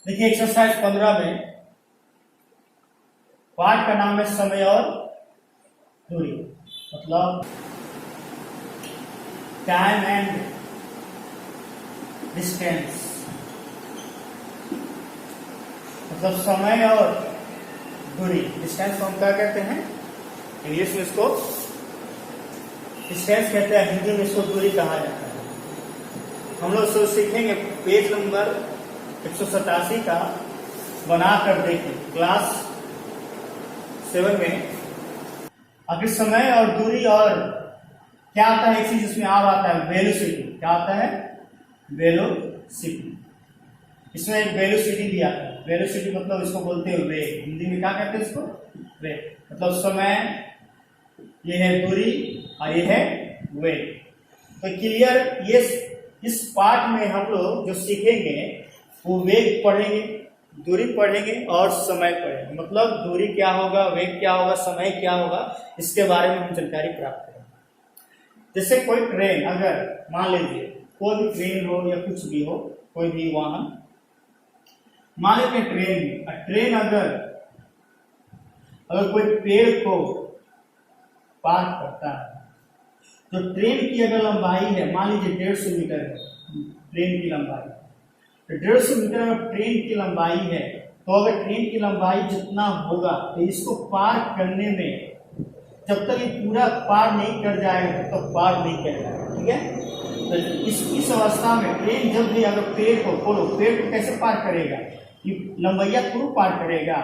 देखिए एक्सरसाइज 15 में पार्ट का नाम है समय और दूरी, मतलब टाइम एंड डिस्टेंस, मतलब समय और दूरी। डिस्टेंस को हम क्या कहते हैं? इंग्लिश में इसको डिस्टेंस कहते हैं, हिंदी में इसको दूरी कहा जाता है। हम लोग इसको सीखेंगे पेज नंबर 187 का बनाकर देखें क्लास 7 में। आखिर समय और दूरी और क्या आता है, एक चीज इसमें और आता है वेलोसिटी। क्या आता है? वेलोसिटी। इसमें एक वेलोसिटी भी आता है। वेलोसिटी मतलब इसको बोलते हैं वेग, हिंदी में क्या कहते हैं इसको? वेग। मतलब समय, ये है दूरी और ये है वेग। तो क्लियर, ये इस पार्ट में हम लोग जो सीखेंगे वो वेग पढ़ेंगे, दूरी पढ़ेंगे और समय पढ़ेंगे। मतलब दूरी क्या होगा, वेग क्या होगा, समय क्या होगा, इसके बारे में हम जानकारी प्राप्त करेंगे। जैसे कोई ट्रेन, अगर मान लीजिए कोई भी ट्रेन हो या कुछ भी हो, कोई भी वाहन, मान लीजिए ट्रेन अगर कोई पेड़ को पार करता है, तो ट्रेन की अगर लंबाई है, मान लीजिए 150 मीटर है ट्रेन की लंबाई, तो 150 मीटर अगर ट्रेन की लंबाई है, तो अगर ट्रेन की लंबाई जितना होगा तो इसको पार करने में, जब तक ये पूरा पार नहीं कर जाएगा तब तक पार नहीं कर जाएगा। ठीक है? तो इस अवस्था में ट्रेन जब भी अगर पेड़ को कैसे पार करेगा? ये लंबैया थोड़ा पार करेगा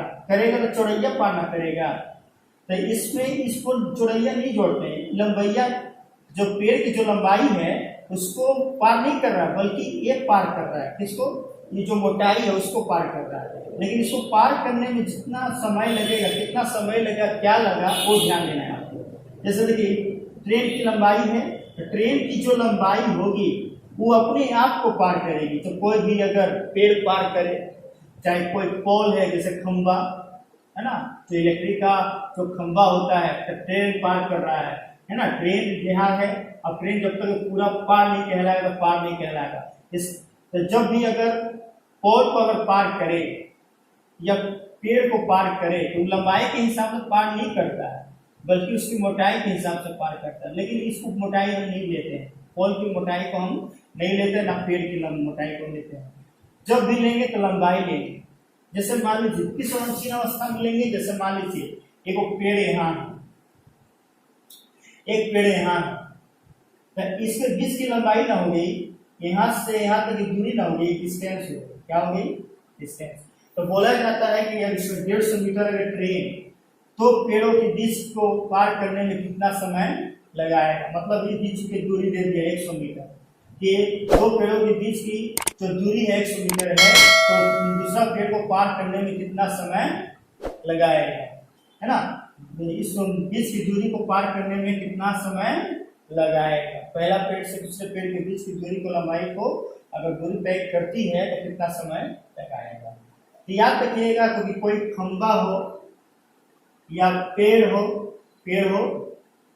तो चौड़ैया पार ना करेगा। तो इसमें इसको चौड़ैया नहीं जोड़ते हैं, लंबैया जो पेड़ की जो लंबाई है उसको पार नहीं कर रहा, बल्कि ये पार कर रहा है। किसको? ये जो मोटाई है उसको पार कर रहा है। लेकिन इसको पार करने में जितना समय लगेगा, कितना समय लगेगा, क्या लगा, वो ध्यान देना है आपको। जैसे देखिए ट्रेन की लंबाई है, तो ट्रेन की जो लंबाई होगी वो अपने आप को पार करेगी। तो कोई भी अगर पेड़ पार करे, चाहे कोई पोल है जैसे खंबा है ना, तो इलेक्ट्रिक का जो खंबा होता है, तो ट्रेन पार कर रहा है ना। ट्रेन यहाँ है, अब ट्रेन जब तक पूरा पार नहीं कहलाएगा तो पार नहीं कहलाएगा। तो जब भी अगर पोल को अगर पार करे या पेड़ को पार करे तो लंबाई के हिसाब से पार नहीं करता है, बल्कि उसकी मोटाई के हिसाब से पार करता है। लेकिन इसको मोटाई हम नहीं लेते हैं, पोल की मोटाई को हम नहीं लेते, ना पेड़ की मोटाई को लेते हैं। जब भी लेंगे तो लंबाई लेंगे। जैसे मान लीजिए किस अवस्था में लेंगे, जैसे मान लीजिए एक पेड़ यहाँ, एक पेड़ यहाँ, तो इसके बीच की लंबाई ना हो गई, यहाँ से यहाँ तक की दूरी ना हो गई, डिस्टेंस हो गई। क्या हो गई? डिस्टेंस। तो बोला जाता है कि अगर 150 मीटर अगर ट्रेन, तो पेड़ों के बीच को पार करने में कितना समय लगाएगा। मतलब ये बीच की दूरी दे दिया 100 मीटर, कि दो पेड़ों के बीच की जो दूरी है 100 मीटर है, तो दूसरा पेड़ को पार करने में कितना समय लगाएगा, है ना। इस बीच की दूरी को पार करने में कितना समय लगाएगा। पहला पेड़ से दूसरे पेड़ के बीच की दूरी को, लंबाई को अगर दूरी तय करती है तो कितना समय लगाएगा। तो याद रखिएगा, क्योंकि कोई खंबा हो या पेड़ हो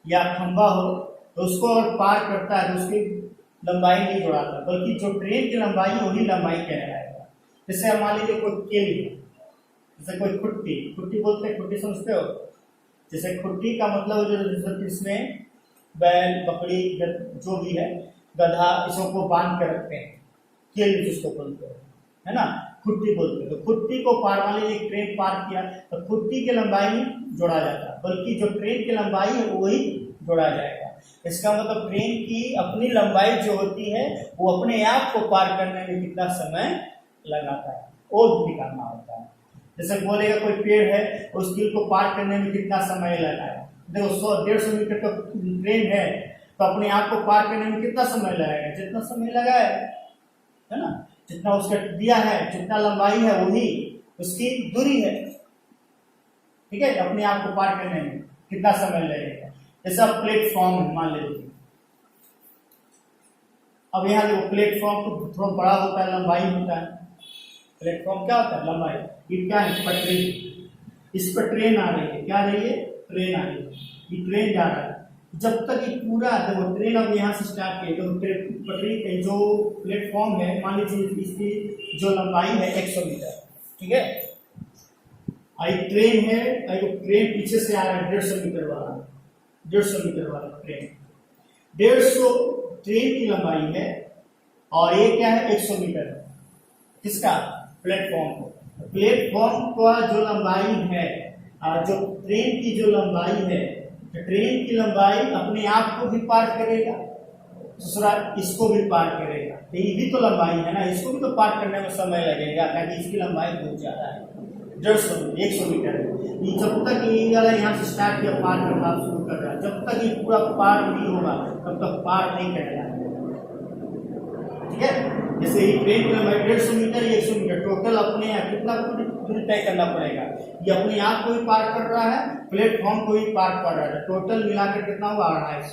या खंबा हो, तो उसको अगर पार करता है तो उसकी लंबाई नहीं जोड़ाता, बल्कि जो ट्रेन की लंबाई है वही लंबाई कहलाएगा। जैसे मान लीजिए कोई केल है, जैसे कोई खुट्टी बोलते हैं, खुट्टी समझते हो? जैसे खुट्टी का मतलब जो इसमें बैल, बकरी, जो भी है, गधा, इसको बांध कर रखते हैं, केल जिसको बोलते हैं, है ना, खुट्टी बोलते हैं। तो खुट्टी को पार, मान लीजिए ट्रेन पार किया तो खुट्टी की लंबाई जोड़ा जाता है, बल्कि जो ट्रेन की लंबाई है वही जोड़ा जाएगा। इसका मतलब ट्रेन की अपनी लंबाई जो होती है वो अपने आप को पार करने में कितना समय लगाता है, वो निकालना होता है। जैसे बोलेगा कोई पेड़ है, उस पेड़ को पार करने में कितना समय लगाएगा। देखो 100-150 मीटर का ट्रेन है, तो अपने आप को पार करने में कितना समय लगाएगा? जितना समय लगाए, है ना, जितना उसका दिया है, जितना लंबाई है वही उसकी दूरी है। ठीक है? अपने आप को पार करने में कितना समय लगेगा। जैसा प्लेटफॉर्म मान लीजिए, अब यहाँ देखो प्लेटफॉर्म तो थोड़ा बड़ा होता है, लंबाई होता है। प्लेटफॉर्म क्या होता है? लंबाई। ये क्या है? पटरी। इस पर ट्रेन आ रही है, क्या आ रही है? ट्रेन आ रही है। ये ट्रेन जा रहा है, जब तक ये पूरा देखो ट्रेन अब यहाँ से स्टार्ट की तो पटरी जो प्लेटफॉर्म है, मान लीजिए इसकी जो लंबाई है 100 मीटर, ठीक है। आई ट्रेन है, आई ट्रेन पीछे से आ रहा है 150 मीटर वाला, 150 मीटर वाला ट्रेन, 150 ट्रेन की लंबाई है और ये क्या है 100 मीटर है, किसका, प्लेटफॉर्म को। प्लेटफॉर्म का जो लंबाई है और जो ट्रेन की जो लंबाई है, तो ट्रेन की लंबाई अपने आप को भी पार करेगा, दूसरा इसको भी पार करेगा, तो ये भी तो लंबाई है ना, इसको भी तो पार करने में समय लगेगा, ताकि इसकी लंबाई बहुत ज्यादा है, 150 मीटर है। ये जब तक ये वाला यहाँ से स्टार्ट किया पार करना शुरू कर रहा है, जब तक ये पूरा पार नहीं होगा तब तक पार नहीं करेगा, ठीक है। जैसे ये ट्रेन की लंबाई 150 मीटर, 100 मीटर, टोटल अपने कितना दूरी तय करना पड़ेगा, ये अपने आप को भी पार कर रहा है, प्लेटफॉर्म को भी पार कर रहा है, टोटल मिलाकर कितना हुआ 250,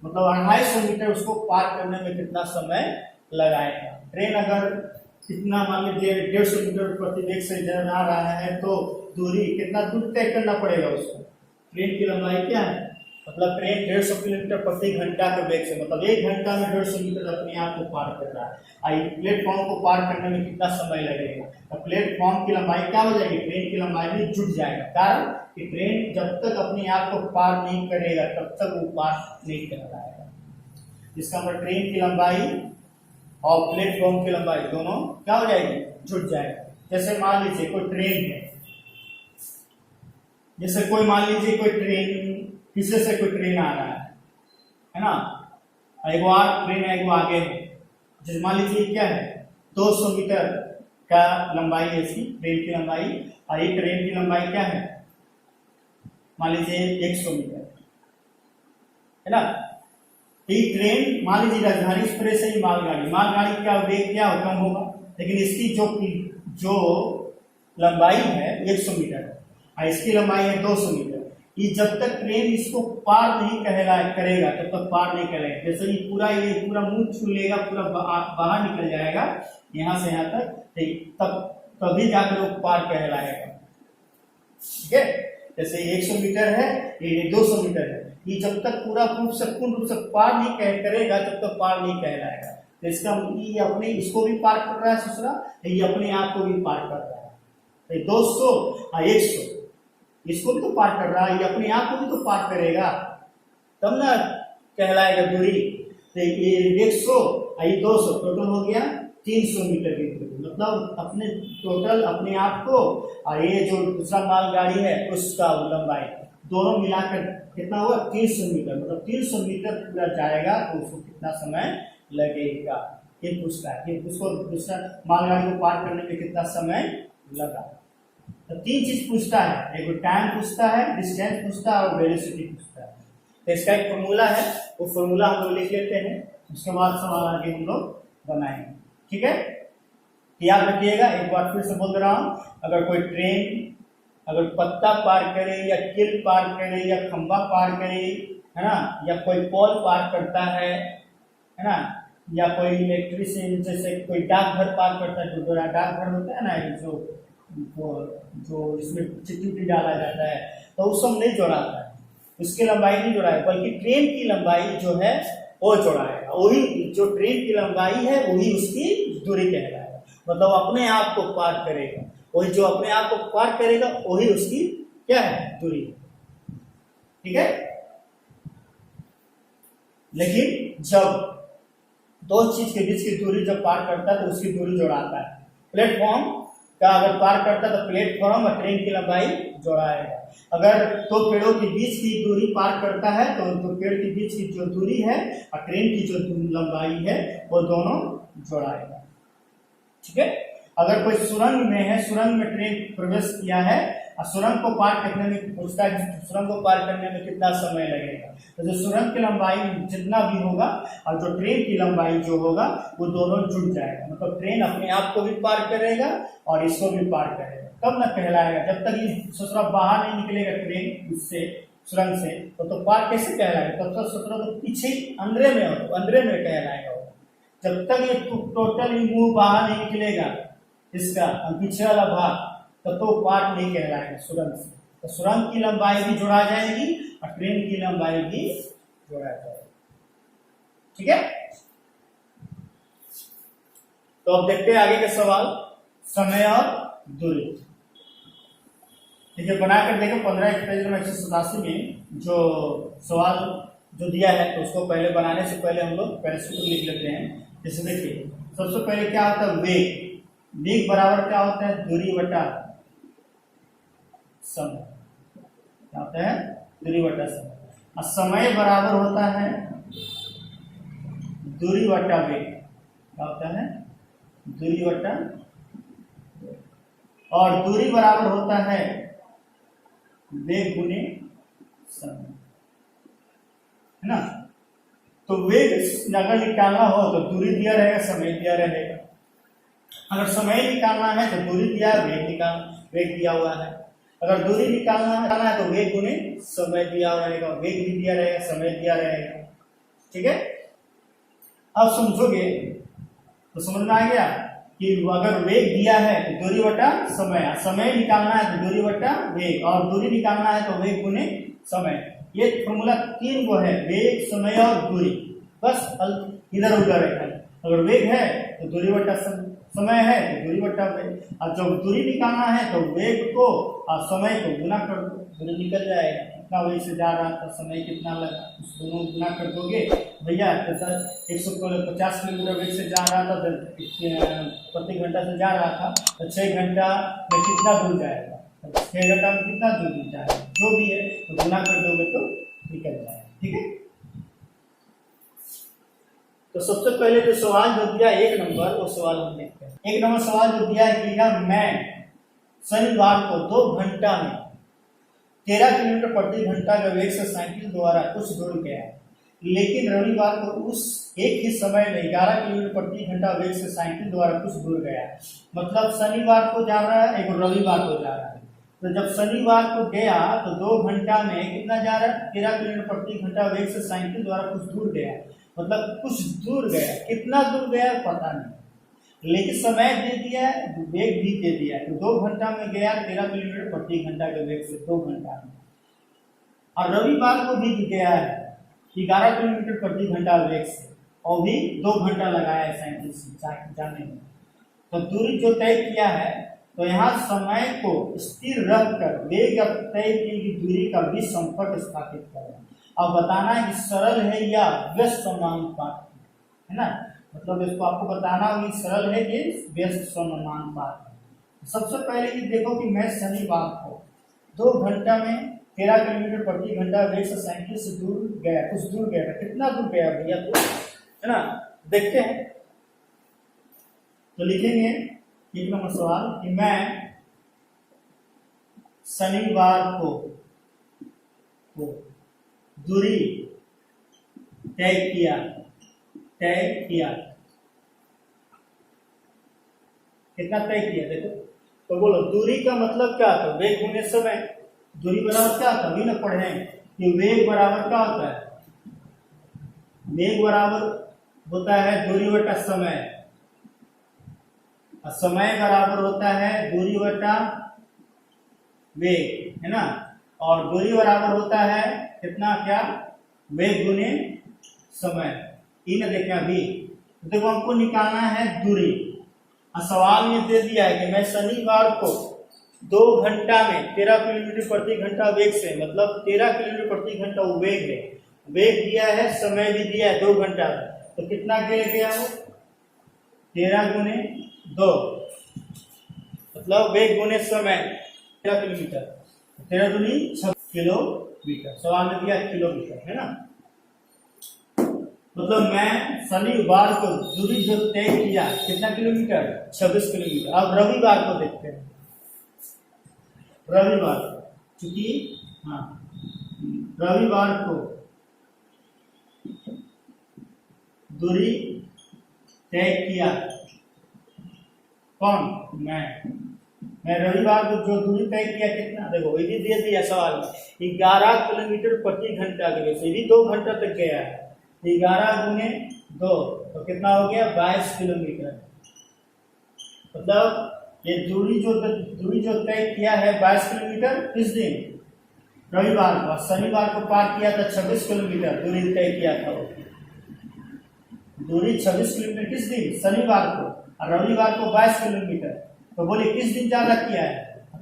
मतलब 250 मीटर उसको पार करने में कितना समय लगाएगा। ट्रेन अगर कितना मान लीजिए 150 मीटर प्रति वेग से जा रहा है तो दूरी कितना दूर तय करना पड़ेगा उसको। ट्रेन की लंबाई क्या है, मतलब ट्रेन 150 किलोमीटर प्रति घंटा के वेग से, मतलब 1 घंटा में 150 मीटर अपने आप को पार कर रहा है। प्लेटफॉर्म को पार करने में कितना समय लगेगा, तो प्लेटफॉर्म की लंबाई क्या हो जाएगी, ट्रेन की लंबाई में जुड़ जाएगा, कारण कि ट्रेन जब तक अपने आप को पार नहीं करेगा तब तक वो पार नहीं कर पाएगा। इसका मतलब ट्रेन की लंबाई और प्लेटफॉर्म की लंबाई दोनों क्या हो जाएगी, जुड़ जाएगा। जैसे मान लीजिए कोई ट्रेन है, जैसे कोई मान लीजिए कोई ट्रेन, पीछे से कोई ट्रेन आ रहा है ना, एक और ट्रेन है, एक आगे है, जैसे मान लीजिए क्या है 200 मीटर का लंबाई है इसकी ट्रेन की लंबाई, और ये ट्रेन की लंबाई क्या है मान लीजिए 100 मीटर है ना। ये ट्रेन मान लीजिए राजधानी एक्सप्रेस है, मालगाड़ी का वेग क्या कम होगा, लेकिन इसकी जो लंबाई है 100 मीटर है और इसकी लंबाई है 200 मीटर। ये जब तक ट्रेन इसको पार नहीं करेगा तब तक पार नहीं करेगा। जैसे ये पूरा मुंह छू लेगा, पूरा बाहर निकल जाएगा यहाँ से यहाँ तक, तभी जाकर वो पार कहलाएगा, ठीक है। जैसे 100 मीटर है, ये 200 मीटर है, ये जब तक पूर्ण रूप से पार नहीं करेगा तब तक पार नहीं कहलाएगा। तो इसका ये अपने इसको भी पार कर रहा है दूसरा, ये अपने आप को भी पार कर रहा है। 200 और 100 इसको भी तो पार कर रहा है, ये अपने आप को भी तो पार करेगा तब ना कहलाएगा दूरी। तो ये 100 और ये 200 टोटल हो गया 300 मीटर की दूरी, मतलब अपने टोटल अपने आप को और ये जो दूसरा मालगाड़ी है उसका लंबाई दोनों मिलाकर कितना हुआ 300 मीटर, मतलब 300 मीटर पूरा जाएगा तो उसको कितना समय लगेगा, ये पूछता है कि उसको दूसरा मालगाड़ी को पार करने में कितना समय लगा। तो 3 चीज पूछता है, एक टाइम पूछता है, डिस्टेंस पूछता है और वेलोसिटी पूछता है। तो इसका एक फॉर्मूला है, वो फॉर्मूला हम लोग लिख लेते हैं, उसके बाद सवाल आगे हम लोग बनाएंगे, ठीक है। याद रखिएगा, एक बार फिर से बोल रहा हूं, अगर कोई ट्रेन अगर पत्ता पार करे या किल पार करे या खंबा पार करे है ना, या कोई पोल पार करता है ना, या कोई इलेक्ट्रिसिटी जैसे कोई डाकघर पार करता है, जो डाकघर होता है ना जो इसमें चिट्ठी डाला जाता है, तो उस सब नहीं जोड़ाता है, उसकी लंबाई नहीं जोड़ाएगा, बल्कि ट्रेन की लंबाई जो है वो जोड़ाएगा। वही जो ट्रेन की लंबाई है वही उसकी दूरी कहलाएगा, मतलब अपने आप को पार करेगा, वही जो अपने आप को पार करेगा वही उसकी क्या है दूरी, ठीक है। लेकिन जब दो चीज के बीच की दूरी जब पार करता है तो उसकी दूरी जोड़ाता है। प्लेटफॉर्म का अगर पार करता तो प्लेटफॉर्म और ट्रेन की लंबाई जोड़ाएगा। अगर दो पेड़ों के बीच की दूरी पार करता है तो दो पेड़ के बीच की जो दूरी है और ट्रेन की जो लंबाई है वो दोनों जोड़ाएगा, ठीक है। अगर कोई सुरंग में है, सुरंग में ट्रेन प्रवेश किया है और सुरंग को पार करने में पूछता है सुरंग को पार करने में कितना समय लगेगा, तो जो सुरंग की लंबाई जितना भी होगा और जो ट्रेन की लंबाई जो होगा वो दोनों जुड़ जाएगा, मतलब ट्रेन अपने आप को भी पार करेगा और इसको भी पार करेगा, तब ना कहलाएगा। जब तक ये ससुरा बाहर नहीं निकलेगा ट्रेन इससे सुरंग से तो पार कैसे कहलाएगा, तब तक ससुरा तो पीछे अंदरे में हो, तो अंदरे में कहलाएगा वो। जब तक ये टोटल मुंह बाहर नहीं निकलेगा इसका पीछे वाला भाग तो पार नहीं कहलाएगा सुरंग से, तो सुरंग की लंबाई भी जोड़ा जाएगी और ट्रेन की लंबाई भी जोड़ा जाएगी। ठीक है, तो अब देखते हैं आगे के सवाल, समय और दूरी। देखिए बनाकर देखो 15 पेज नंबर 187 में जो सवाल जो दिया है तो उसको पहले बनाने से पहले हम लोग पहले सूत्र लिख लेते हैं। जैसे देखिए सबसे पहले क्या होता है वेग, वेग बराबर क्या होता है दूरी बटा समय, क्या होता है दूरी बटा समय, और समय बराबर होता है दूरी बटा वेग, क्या होता है दूरी बटा, और दूरी बराबर होता है वेग गुने समय, है ना। तो वेग अगर निकालना हो तो दूरी दिया रहेगा समय दिया रहेगा, अगर समय निकालना है तो दूरी दिया वेग दिया हुआ है, अगर दूरी निकालना है तो वेग गुने समय दिया रहेगा, वेग भी दिया रहेगा समय दिया रहेगा। ठीक है, अब समझोगे तो समझ में आ गया कि अगर वेग दिया है तो दूरी बटा समय, समय निकालना है तो दूरी बटा वेग, और दूरी निकालना है तो वेग गुने समय। ये फॉर्मूला 3 को है, वेग समय और दूरी, बस इधर उधर है। अगर वेग है तो दूरी बटा समय है तो दूरी बटा वेग, और जब दूरी निकालना है तो वेग को और समय को गुना कर दो, दूरी निकल जाएगा, कितना वेग से जा रहा था समय कितना लगा, उस दोनों गुना कर दोगे भैया। 150 किलोमीटर वेग से जा रहा था, प्रति घंटा से जा रहा था, तो 6 घंटा में कितना दूर जाएगा, 6 घंटा में कितना दूर जाएगा, जो भी है तो गुना कर दोगे तो निकल जाएगा। ठीक है, तो सबसे पहले जो सवाल जो दिया 1 नंबर, वो सवाल हम देखते हैं। 1 नंबर सवाल जो दिया है कि मैं शनिवार को 2 घंटा में 13 किलोमीटर प्रति घंटा के वेग से साइकिल द्वारा कुछ दूर गया, लेकिन रविवार को उस एक ही समय में 11 किलोमीटर प्रति घंटा वेग से साइकिल द्वारा कुछ दूर गया। मतलब शनिवार को जा रहा है, एक रविवार को जा रहा है, तो जब शनिवार को गया तो 2 घंटा में कितना जा रहा है 13 किलोमीटर प्रति घंटा वेग से साइकिल द्वारा कुछ दूर गया, मतलब कुछ दूर गया, कितना दूर गया पता नहीं, लेकिन समय दे दिया है, वेग भी दे दिया है, तो 2 घंटा में गया 13 किलोमीटर प्रति घंटा के वेग से 2 घंटा में, और रविवार को भी गया है 11 किलोमीटर प्रति घंटा वेग से, और भी 2 घंटा लगाया है साइकिल से जाने में। तो दूरी जो तय किया है तो यहाँ समय को स्थिर रखकर वेग तय की गई दूरी का भी संपर्क स्थापित करना, और बताना है कि सरल है या व्यस्त समानुपात है ना, मतलब इसको आपको बताना होगी सरल है कि व्यस्त समानुपात है। सबसे पहले कि देखो कि मैं शनिवार को 2 घंटा में 13 किलोमीटर प्रति घंटा वेग से साइकिल से दूर गया, कुछ दूर गया, कितना दूर गया भैया तो है ना, देखते हैं। तो लिखेंगे 1 नंबर सवाल कि मैं शनिवार को दूरी तय किया, कितना तय किया देखो, तो बोलो दूरी का मतलब क्या था, वेग गुने समय, दूरी बराबर क्या था, अभी ना पढ़े कि वेग बराबर क्या होता है, वेग बराबर होता है दूरी बटा समय, और समय बराबर होता है दूरी बटा वेग, है ना, और दूरी बराबर होता है कितना क्या वेग गुने समय। इन देखें अभी देखो हमको निकालना है दूरी, और सवाल में दे दिया है कि मैं शनिवार को 2 घंटा में 13 किलोमीटर प्रति घंटा वेग से, मतलब 13 किलोमीटर प्रति घंटा वो वेग है, वेग दिया है समय भी दिया है 2 घंटा, तो कितना गया वो 13 गुने 2, मतलब वेग गुने समय 13 किलोमीटर, 13 दूनी 6 किलोमीटर, सवाल में दिया किलोमीटर है ना। मतलब मैं शनिवार को दूरी जो तय किया कितना किलोमीटर 26 किलोमीटर। अब रविवार को देखते हैं, रविवार चूंकि हाँ रविवार को दूरी तय किया कौन, मैं रविवार को जो दूरी तय किया कितना, देखो ये भी दे दिया सवाल में 11 किलोमीटर प्रति घंटा के वैसे भी 2 घंटा तक गया है, 11 गुने 2 तो कितना हो गया 22 किलोमीटर, मतलब ये दूरी जो तय किया है 22 किलोमीटर किस दिन रविवार को, शनिवार को पार किया था 26 किलोमीटर दूरी तय किया था। दूरी 26 किलोमीटर किस दिन? शनिवार को। और रविवार को 22 किलोमीटर। तो बोले किस दिन ज्यादा किया है,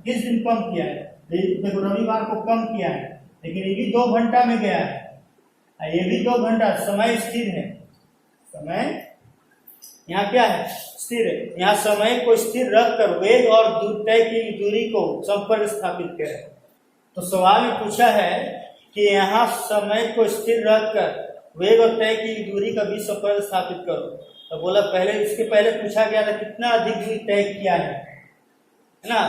किस दिन कम किया है? देखो रविवार को कम किया है, लेकिन ये भी 2 घंटा में गया है, ये भी 2 घंटा। समय स्थिर है, समय यहाँ क्या है? स्थिर है। यहाँ समय को स्थिर रखकर वेग और तय की दूरी को संपर्क स्थापित करें। तो सवाल में पूछा है कि यहाँ समय को स्थिर रखकर वेग और तय की दूरी का भी संपर्क स्थापित करो। तो बोला पहले, इसके पहले पूछा गया था कितना अधिक दूरी तय किया है ना?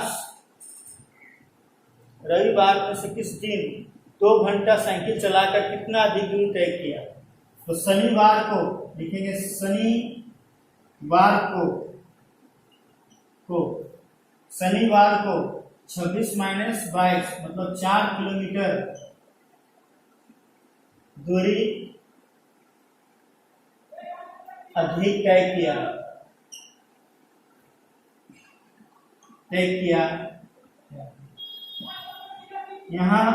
रविवार में से किस दिन 2 घंटा साइकिल चलाकर कितना अधिक दूरी तय किया? तो शनिवार को लिखेंगे, शनिवार को 26 माइनस 22 मतलब 4 किलोमीटर दूरी अधिक तय किया। यहाँ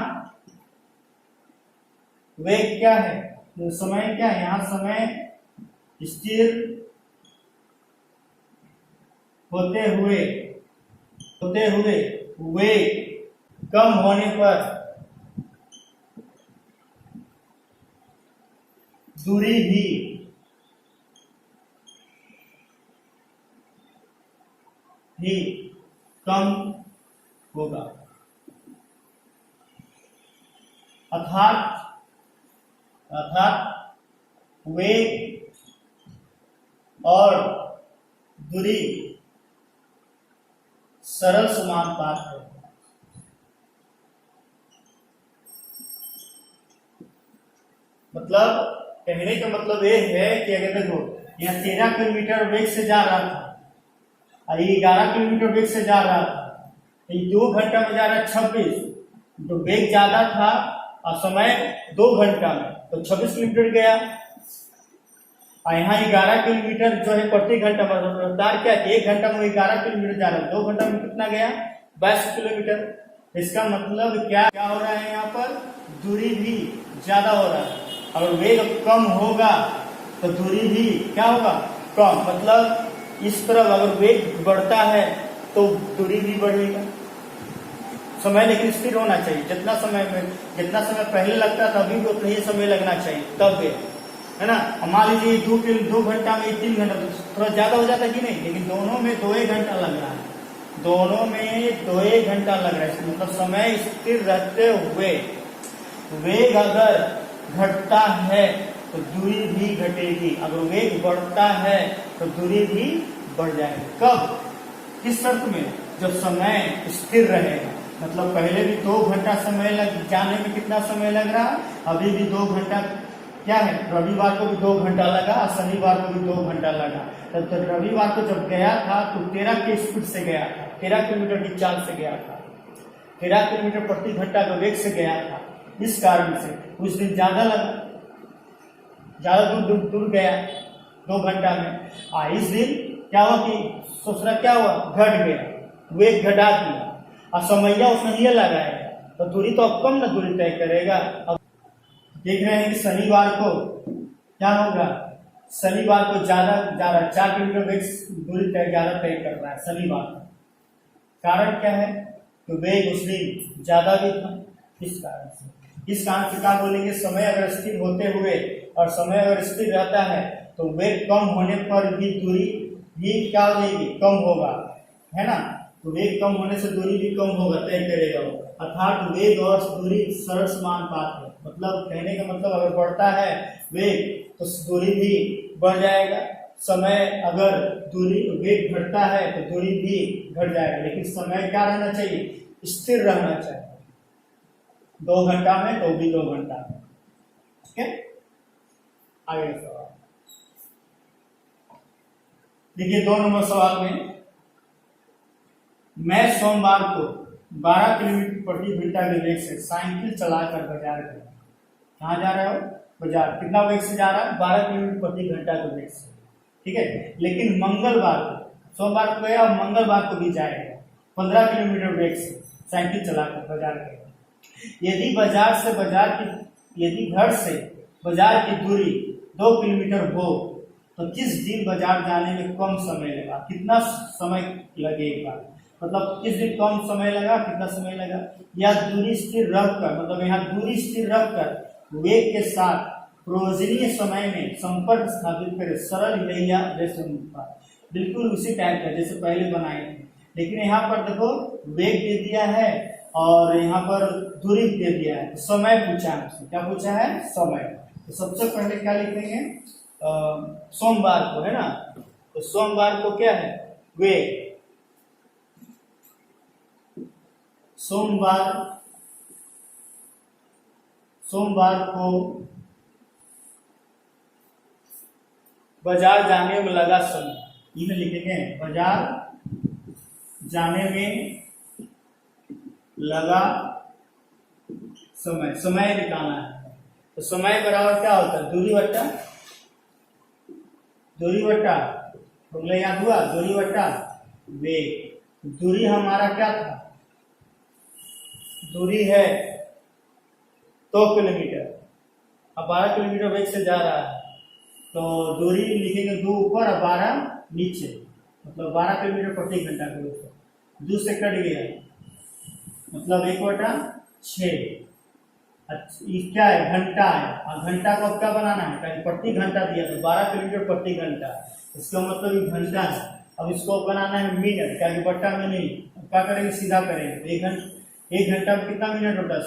वेग क्या है? तो समय क्या है? यहाँ समय स्थिर होते हुए वेग कम होने पर दूरी भी कम होगा। अर्थात वेग और दूरी सरल समानुपात है। मतलब कहने का मतलब ये है कि अगर देखो यहाँ 13 किलोमीटर वेग से जा रहा था और ये 11 किलोमीटर वेग से जा रहा था, तो ये 2 घंटा में जा रहा है 26, तो वेग ज्यादा था और समय 2 घंटा में, तो 26 किलोमीटर गया। और यहाँ 11 किलोमीटर जो है प्रति घंटा मतलब रफ्तार क्या है? 1 घंटा में 11 किलोमीटर जा रहा है, 2 घंटा में कितना गया? 22 किलोमीटर। इसका मतलब क्या हो रहा है? यहाँ पर दूरी भी ज्यादा हो रहा है। अगर वेग कम होगा तो दूरी भी क्या होगा? कम। मतलब इस तरफ अगर वेग बढ़ता है तो दूरी भी बढ़ेगा। समय लेकिन स्थिर होना चाहिए। जितना समय पहले लगता था अभी भी उतना ही समय लगना चाहिए, तब है ना। मान लीजिए 2 घंटा में 3 घंटा, तो थोड़ा ज्यादा हो जाता कि नहीं, लेकिन दोनों में 2 घंटा लग रहा है, दोनों में 2 घंटा लग रहा है। मतलब समय स्थिर रहते हुए वेग अगर घटता है तो दूरी भी घटेगी, अगर वेग बढ़ता है तो दूरी भी बढ़ जाएगी। कब? किस शर्त में? जब समय स्थिर रहेगा। मतलब पहले भी 2 घंटा समय लग जाने में कितना समय लग रहा, अभी भी 2 घंटा क्या है? रविवार को भी 2 घंटा लगा और शनिवार को भी 2 घंटा लगा। तो रविवार को जब गया था तो 13 की स्पीड से गया था, 13 किलोमीटर की चाल से गया था, 13 किलोमीटर प्रति घंटा के वेग से गया था। इस कारण से उस दिन ज्यादा लगा, ज्यादा दूर गया 2 घंटा में। इस दिन क्या हुआ कि दूसरा क्या हुआ? घट गया, वेग घटा दिया और समय उतना ही लगाएगा, तो दूरी तो अब कम ना दूरी तय करेगा। अब देख रहे हैं कि शनिवार को क्या होगा? शनिवार को ज्यादा 4 किलोमीटर वेग दूरी ज्यादा तय कर रहा है शनिवार। कारण क्या है? तो वेग उस दिन ज्यादा भी था। इस कारण से क्या बोलेंगे? समय अगर स्थिर होते हुए और समय अगर स्थिर रहता है तो वेग कम होने पर भी दूरी भी क्या हो जाएगी? कम होगा, है ना। तो वेग कम होने से दूरी भी कम होगा, तय करेगा वो। अर्थात वेग और दूरी सरल समानुपात है। मतलब कहने का मतलब अगर बढ़ता है वेग तो दूरी भी बढ़ जाएगा, समय अगर वेग घटता है तो दूरी भी घट जाएगा। लेकिन समय क्या रहना चाहिए? स्थिर रहना चाहिए। 2 घंटा में तो भी 2 घंटा में। ठीक है, आगे सवाल देखिए। 2 नंबर सवाल में, मैं सोमवार को 12 किलोमीटर प्रति घंटा के वेग से साइकिल चलाकर बाजार गया। कहाँ जा रहे हो? बाजार। कितना वेग से जा रहा है? 12 किलोमीटर प्रति घंटा के वेग से। ठीक है, लेकिन मंगलवार को, सोमवार को गया और मंगलवार को भी जाएगा 15 किलोमीटर वेग से साइकिल चलाकर बाजार गया। यदि यदि घर से बाजार की दूरी 2 किलोमीटर हो तो किस दिन बाजार जाने में कम समय लगा, कितना समय लगेगा, मतलब किस दिन कम समय लगा, कितना समय लगा। या दूरी स्थिर रखकर, मतलब यहाँ दूरी स्थिर रखकर वेग के साथ प्रयोजनीय समय में संपर्क स्थापित करे, सरल है या जैसे बिल्कुल उसी टाइप का जैसे पहले बनाए थे। लेकिन यहाँ पर देखो वेग दे दिया है और यहाँ पर दूरी दे दिया है, समय पूछा है। क्या पूछा है? समय। तो सबसे पहले क्या लिखेंगे? सोमवार को, है ना। तो सोमवार को क्या है? वेग। सोमवार को बाजार जाने में लगा समय, ये लिखेंगे बाजार जाने में लगा समय, समय निकालना है। तो समय बराबर क्या होता है? दूरी वट्टा फॉर्मूला याद हुआ, दूरी वट्टा वेग। दूरी हमारा क्या था? दूरी है 2 किलोमीटर, अब 12 किलोमीटर वेग से जा रहा है तो दूरी लिखेंगे 2 ऊपर और 12 नीचे, मतलब 12 किलोमीटर प्रति घंटा के ऊपर। 2 से कट गया मतलब 1/6। ये क्या है? घंटा है। और घंटा को अब क्या बनाना है? कहीं प्रति घंटा दिया तो 12 किलोमीटर प्रति घंटा, इसका मतलब ये घंटा है। अब इसको बनाना है मिनट, क्या बट्टा में नहीं। क्या करेंगे? सीधा करेंगे। 1 घंटा में कितना मिनट होता है?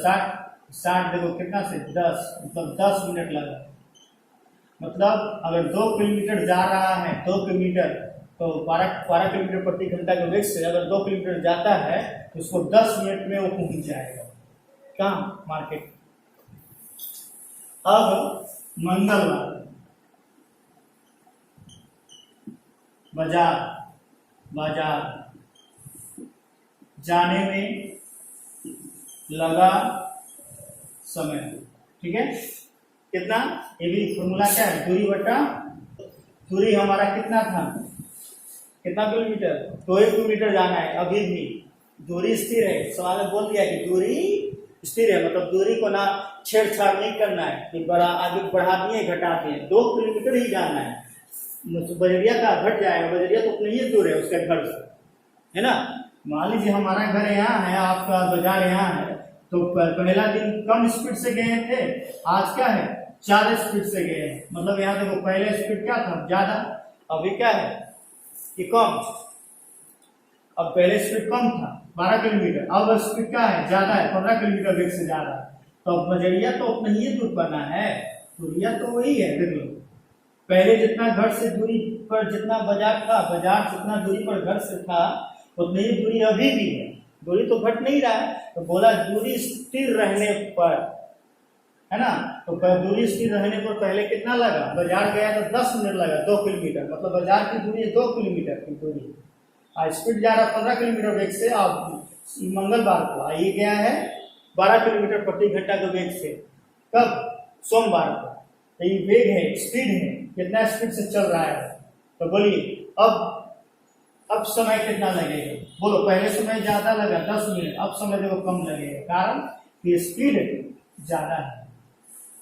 60। देखो कितना से 10, मतलब 10 मिनट लगा। मतलब अगर 2 किलोमीटर जा रहा है, 2 किलोमीटर तो 12 किलोमीटर प्रति घंटा के वेग से अगर 2 किलोमीटर जाता है तो उसको 10 मिनट में वो पहुंच जाएगा कहाँ? मार्केट। अब मंगलवार बाजार जाने में लगा समय, ठीक है। कितना? ये भी फॉर्मूला क्या है? दूरी बटा दूरी हमारा कितना था? कितना किलोमीटर? 2 किलोमीटर जाना है। अभी भी दूरी स्थिर है। सवाल में बोल दिया कि दूरी स्थिर है, मतलब दूरी को ना छेड़छाड़ नहीं करना है कि बड़ा आगे बढ़ा दिए घटा दिए, 2 किलोमीटर ही जाना है। बजरिया का घट जाएगा, बजरिया तो उतना ही दूर है उसके घर से, है ना। मान लीजिए हमारा घर यहाँ है, आपका बाजार यहाँ है, तो पहला दिन कम स्पीड से गए थे, आज क्या है? ज्यादा स्पीड से गए हैं। मतलब यहाँ देखो पहले स्पीड क्या था? ज्यादा, अभी क्या है? कि कम। अब पहले स्पीड कम था 12 किलोमीटर, अब स्पीड क्या है? ज्यादा है, 15 किलोमीटर वेग से जा रहा है। तो अब बजरिया तो उतना ही दूर करना है, दूरिया तो वही है। देख लो पहले जितना घर से दूरी पर जितना बाजार था, बाजार जितना दूरी पर घर से था उतनी ही दूरी अभी भी है, दूरी तो घट नहीं रहा है। तो बोला दूरी स्थिर रहने पर, है ना। तो दूरी स्थिर रहने पर पहले कितना लगा? बाजार गया तो 10 मिनट लगा, 2 किलोमीटर, मतलब बाजार की दूरी है 2 किलोमीटर की दूरी। स्पीड जा रहा 15 किलोमीटर वेग से। अब मंगलवार को आइए गया है 12 किलोमीटर प्रति घंटा के वेग से। कब? सोमवार को। तो ये वेग है, स्पीड है, कितना स्पीड से चल रहा है। तो बोलिए अब समय कितना लगेगा? बोलो। पहले समय ज्यादा लगा 10 मिनट, अब समय देखो कम लगेगा, कारण कि स्पीड ज्यादा है।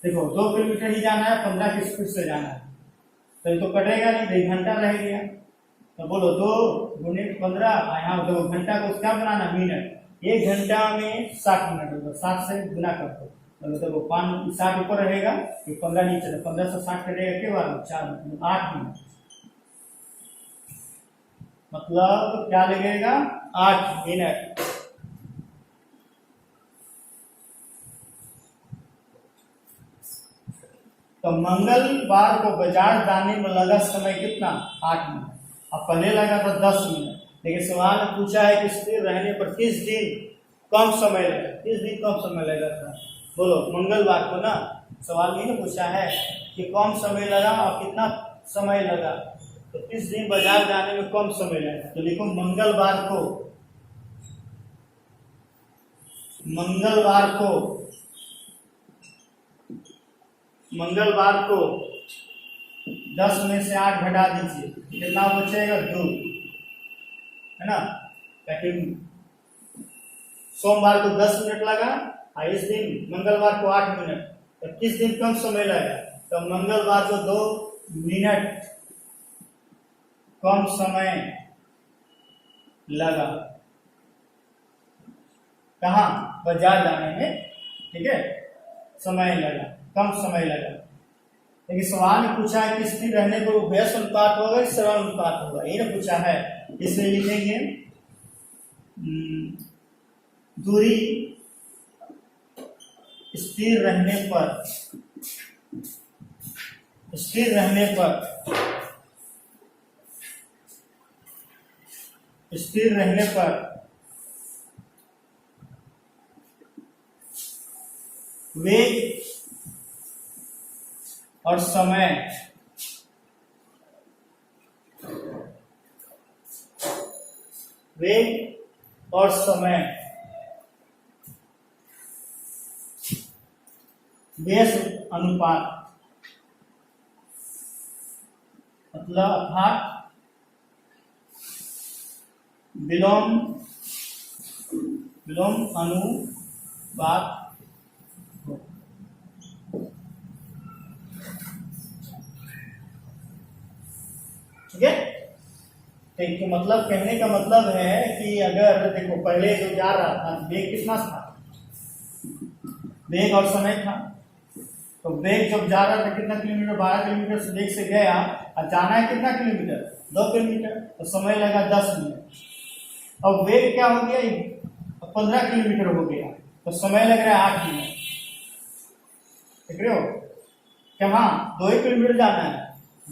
देखो 2 किलोमीटर ही जाना है, 15 की स्पीड से जाना है, तो ये तो कटेगा नहीं, 1 घंटा रह गया। तो बोलो 2 × 15, यहाँ 2 घंटा को क्या बनाना? मिनट। 1 घंटा में 60 मिनट होगा, 60 से गुना कर दो, देखो 60 ऊपर रहेगा, 15 नीचे, 15 से 60 कटेगा के बाद 8 मिनट, मतलब क्या लगेगा? 8 मिनट। तो मंगलवार को बाजार जाने में लगा समय कितना? 8 मिनट। अब पहले लगा था 10 मिनट, लेकिन सवाल में पूछा है कि स्थिर रहने पर किस दिन कम समय लगा? किस दिन कम समय लगा था? बोलो। मंगलवार को ना, सवाल ये ना पूछा है कि कम समय लगा और कितना समय लगा, तो किस दिन बाजार जाने में कम समय लगा? तो लिखो मंगलवार को 10 में से 8 घटा दीजिए, कितना बचेगा? 2, है ना। लेकिन सोमवार को 10 मिनट लगा और इस दिन मंगलवार को 8 मिनट, तो किस दिन कम समय लगा? तो मंगलवार को 2 मिनट कम समय लगा। कहाँ? बाजार जाने में, ठीक है, समय लगा, कम समय लगा। लेकिन सवाल में पूछा है कि स्थिर रहने पर व्यस्त अनुपात होगा या सरल अनुपात होगा, ये ना पूछा है। इसलिए लिखेंगे दूरी स्थिर रहने पर, स्थिर रहने पर, स्थिर रहने पर वेग और समय वेग और समय व्यस्त अनुपात, मतलब अर्थात विलोम अनुपात हो। ठीक है, ठीक, तो मतलब कहने का मतलब है कि अगर देखो पहले जो जा रहा था वेग कितना था, वेग और समय था, तो वेग जब जा रहा था कितना किलोमीटर, 12 किलोमीटर से वेग से गया, और जाना है कितना किलोमीटर, 2 किलोमीटर, तो समय लगा 10 मिनट। अब वेग क्या हो गया, 15 किलोमीटर हो गया, तो समय लग रहा है 8 मिनट। देख रहे हो, कहाँ 2 किलोमीटर जाना है,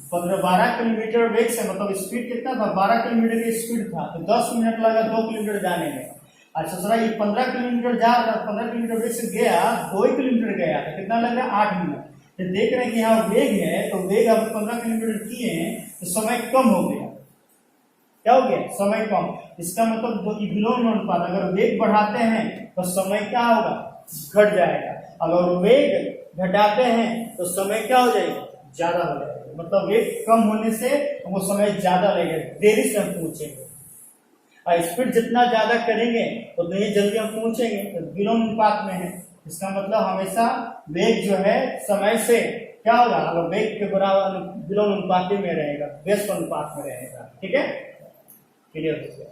12 किलोमीटर वेग से, मतलब स्पीड कितना था, 12 किलोमीटर की स्पीड था, तो 10 मिनट लगा 2 किलोमीटर जाने में। अच्छा सर, ये 15 किलोमीटर जा रहा, 15 किलोमीटर वेग से गया, 2 किलोमीटर गया, तो कितना लग रहा है, 8 मिनट। तो देख रहे हैं कि यहाँ वेग है, तो वेग अब 15 किलोमीटर किए हैं, तो समय कम हो गया। क्या हो गया, समय कम। इसका मतलब जो विलोम अनुपात, अगर वेग बढ़ाते हैं तो समय क्या होगा, घट जाएगा, अगर वेग घटाते हैं तो समय क्या हो जाएगा, ज्यादा हो जाएगा। मतलब वेग कम होने से वो समय ज्यादा लगेगा, देरी से हम पहुंचेंगे, और स्पीड जितना ज्यादा करेंगे उतनी तो जल्दी हम पहुंचेंगे, तो विलोम अनुपात में है। इसका मतलब हमेशा वेग जो है समय से क्या होगा, अगर वेग के बराबर विलोम अनुपात में रहेगा, व्यस्त अनुपात में रहेगा। ठीक है, क्लियर हो गया।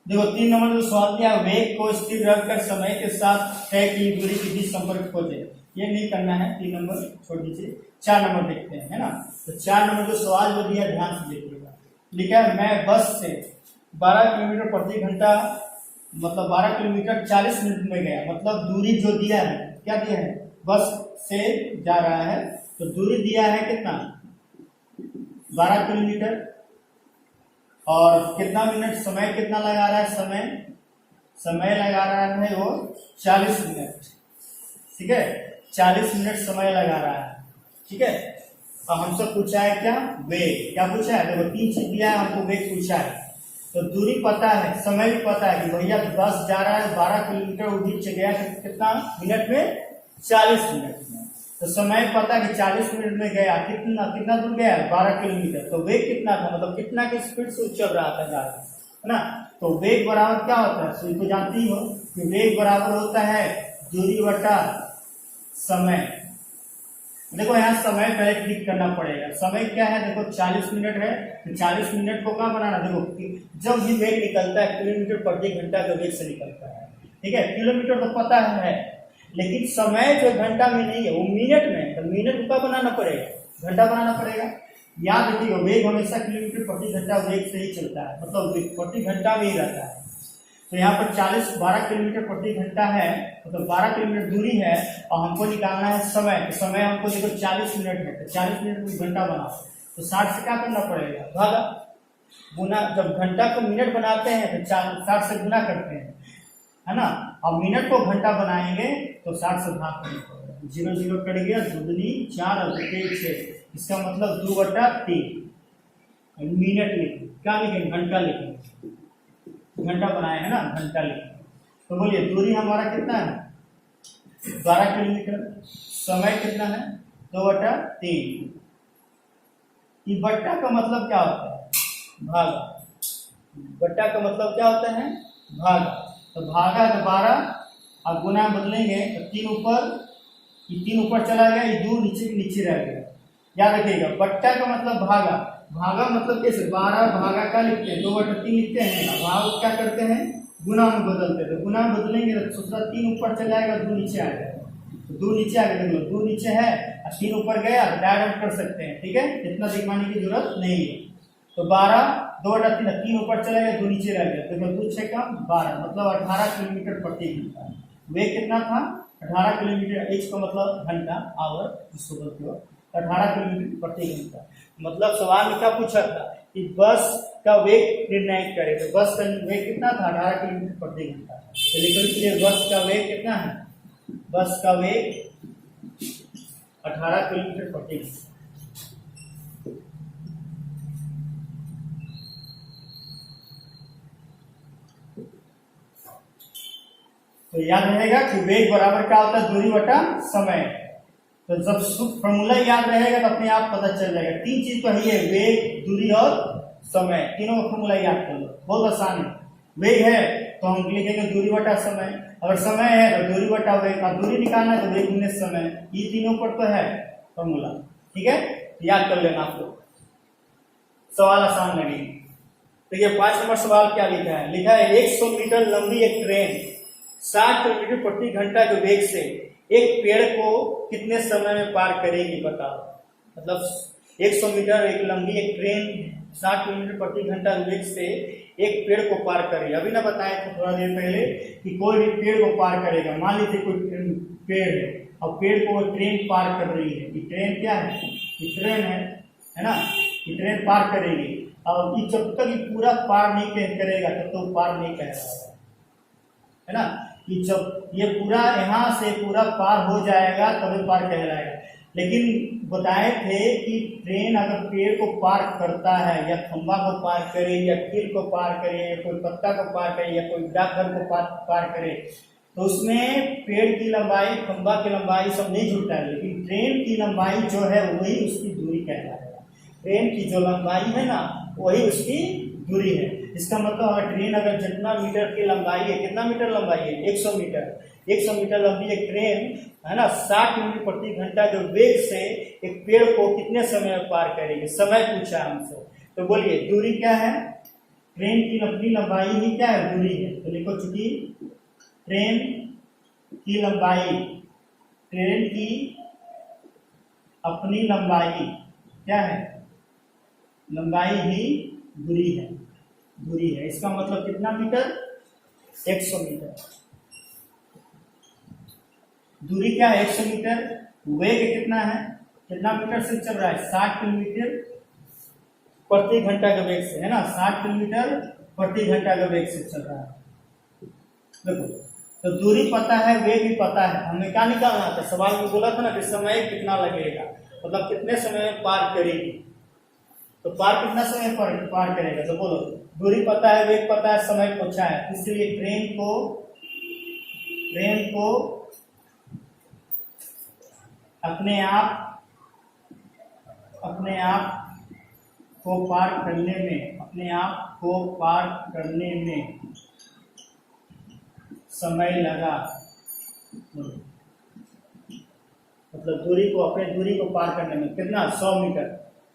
देखो 3 नंबर जो सवाल दिया, वेग को स्थिर रखकर समय के साथ तय की दूरी के बीच संपर्क खोजे, ये नहीं करना है, 3 नंबर छोड़ दीजिए। 4 नंबर देखते हैं, है ना। तो 4 नंबर जो सवाल जो दिया ध्यान से देखिएगा। लिखा है मैं बस से 12 किलोमीटर प्रति घंटा, मतलब 12 किलोमीटर 40 मिनट में गया, मतलब दूरी जो दिया है, क्या दिया है, बस से जा रहा है, तो दूरी दिया है कितना, 12 किलोमीटर, और कितना मिनट, समय कितना लगा रहा है, समय लगा रहा है वो 40 मिनट। ठीक है, 40 मिनट समय लगा रहा है। ठीक है, अब हमसे पूछा है क्या, वेग। क्या पूछा है, देखो 3 चीज दिया है, हमको वेग पूछा है, तो दूरी पता है, समय भी पता है कि भैया बस जा रहा है 12 किलोमीटर, वो बीच गया कितना मिनट में, 40 मिनट में। तो समय पता है कि 40 मिनट में गया, कितना दूर गया, 12 किलोमीटर। तो वेग कितना था, मतलब कितना की स्पीड से चल रहा था गाड़ी, है ना। तो वेग बराबर क्या होता है, तो इनको जानती हो कि वेग बराबर होता है दूरी बटा समय। देखो यहाँ समय पहले क्लिक करना पड़ेगा। समय क्या है, देखो 40 मिनट है, तो 40 मिनट को क्या बनाना, देखो जब भी वेग निकलता है किलोमीटर प्रति घंटा का वेग से निकलता है। ठीक है, किलोमीटर तो पता है, लेकिन समय जो घंटा में नहीं है, वो मिनट में, तो मिनट का बनाना पड़ेगा, घंटा बनाना पड़ेगा। याद रखिएगा, वेग हमेशा किलोमीटर प्रति घंटा वेग से ही चलता है, मतलब प्रति घंटा में ही रहता है। तो यहाँ पर 12 किलोमीटर प्रति घंटा है, मतलब 12 किलोमीटर दूरी है, और हमको निकालना है समय। तो समय हमको देखो 40 मिनट है, तो 40 मिनट में घंटा बनाओ, तो 60 से क्या करना पड़ेगा, भागा, गुना। जब घंटा को मिनट बनाते हैं तो 60 से गुना करते हैं, है ना, और मिनट को घंटा बनाएंगे तो 60 से भाग करना पड़ेगा। 0 0 कट गया, 2 दूनी 4 और 2 6, इसका मतलब 2/3 मिनट लिखें, क्या लिखें, घंटा लिखें, घंटा बनाए है ना, घंटा लिखें। तो बोलिए दूरी हमारा कितना है, 12 किलोमीटर, समय कितना है, 2/3। ये बट्टा का मतलब क्या होता है, भागा। बट्टा का मतलब क्या होता है? भागा। तो भागा तो 12, अब गुना बदलेंगे तो 3 ऊपर, ये 3 ऊपर चला गया, ये 2 नीचे नीचे रह गया। याद रखिएगा, बट्टा का मतलब भागा। भागा मतलब कैसे? 12 भागा का लिखते हैं, 2/3 लिखते हैं, भाग क्या करते हैं? गुना में बदलते हैं। तो गुना में बदलेंगे तो दूसरा 3 ऊपर चला जाएगा, 2 नीचे आ जाएगा। तो 2 नीचे आ गया, देख लो 2 नीचे है और 3 ऊपर गया, तो डायरेक्ट कर सकते हैं, ठीक है, इतना दिखवाने की जरूरत नहीं है। तो 12 2/3, 3 ऊपर चला गया, 2 नीचे रह गया, तो 2 6 कम 12, मतलब 18 किलोमीटर प्रति घंटा। वेग कितना था? 18 किलोमीटर। एच का मतलब घंटा, आवर, जिसको बोलते हो, 18 किलोमीटर प्रति घंटा। मतलब सवाल में क्या पूछा था कि बस का वेग निर्णायक करे, तो बस का वेग कितना था? 18 किलोमीटर प्रति घंटा। तो लिख लीजिए बस का वेग कितना है? बस का वेग 18 किलोमीटर प्रति घंटा। तो याद रहेगा कि वेग बराबर क्या होता है? दूरी बटा समय। तो जब फॉर्मूला याद रहेगा तो अपने आप पता चल जाएगा। 3 चीज तो है, वेग, दूरी और समय, तीनों का फॉर्मूला याद कर लो, बहुत आसान है। वेग है तो हम लिखेंगे दूरी बटा समय, अगर समय है तो दूरी बटा वेग, और दूरी निकालना है तो वेग गुने समय। ये तीनों पर तो है फॉर्मूला, ठीक है, याद कर लेना आप लोग, सवाल आसान लगेंगे। तो ये 5 नंबर सवाल क्या लिखा है? लिखा है 100 मीटर लंबी एक ट्रेन 60 किलोमीटर प्रति घंटा के वेग से एक पेड़ को कितने समय में पार करेगी, बताओ। मतलब 100 मीटर एक लंबी एक ट्रेन 60 किलोमीटर प्रति घंटा वेग से एक पेड़ को पार करेगी। अभी ना बताए थे थोड़ा देर पहले कि कोई भी पेड़ को पार करेगा। मान लीजिए कोई पेड़ है और पेड़ को ट्रेन पार कर रही है। ये ट्रेन क्या है? ये ट्रेन है ना, ये ट्रेन पार करेगी, और ये जब तक ये पूरा पार नहीं करेगा तब तो पार नहीं करेगा, है ना। कि जब ये पूरा यहाँ से पूरा पार हो जाएगा तभी पार कहलाएगा। लेकिन बताए थे कि ट्रेन अगर पेड़ को पार करता है, या खंभा को पार करे, या कील को पार करे, या कोई पत्ता को पार करे, या कोई डाकघर को पार करे, तो उसमें पेड़ की लंबाई, खंभा की लंबाई सब नहीं जुड़ता है, लेकिन ट्रेन की लंबाई जो है वही उसकी दूरी कहलाएगा। ट्रेन की जो लंबाई है ना वही उसकी दूरी है। इसका मतलब अगर ट्रेन अगर जितना मीटर की लंबाई है, कितना मीटर लंबाई है? 100 मीटर। 100 मीटर लंबी एक ट्रेन है ना, 60 किलोमीटर प्रति घंटा के वेग से एक पेड़ को कितने समय में पार करेगी? समय पूछा हमसे, तो बोलिए दूरी क्या है? ट्रेन की अपनी लंबाई ही क्या है? दूरी है। तो लिखो, चूंकि ट्रेन की लंबाई, ट्रेन की अपनी लंबाई क्या है? लंबाई ही दूरी है, दूरी है। इसका मतलब कितना मीटर? 100 मीटर। दूरी क्या है? 100 मीटर। वेग कितना है? कितना मीटर से चल रहा है? 60 किलोमीटर प्रति घंटा के वेग से, है ना, 60 किलोमीटर प्रति घंटा के वेग से चल रहा है। देखो, तो दूरी पता है, वेग भी पता है, हमें क्या निकालना था? सवाल में बोला था ना कि समय कितना लगेगा, मतलब कितने समय में पार करेगी। तो पार कितना समय पर पार करेगा? तो बोलो, दूरी पता है, वेग पता है, समय पूछा है, इसलिए ट्रेन को अपने आप को पार करने में, अपने आप को पार करने में समय लगा। मतलब दूरी को, अपने दूरी को पार करने में कितना? 100 मीटर।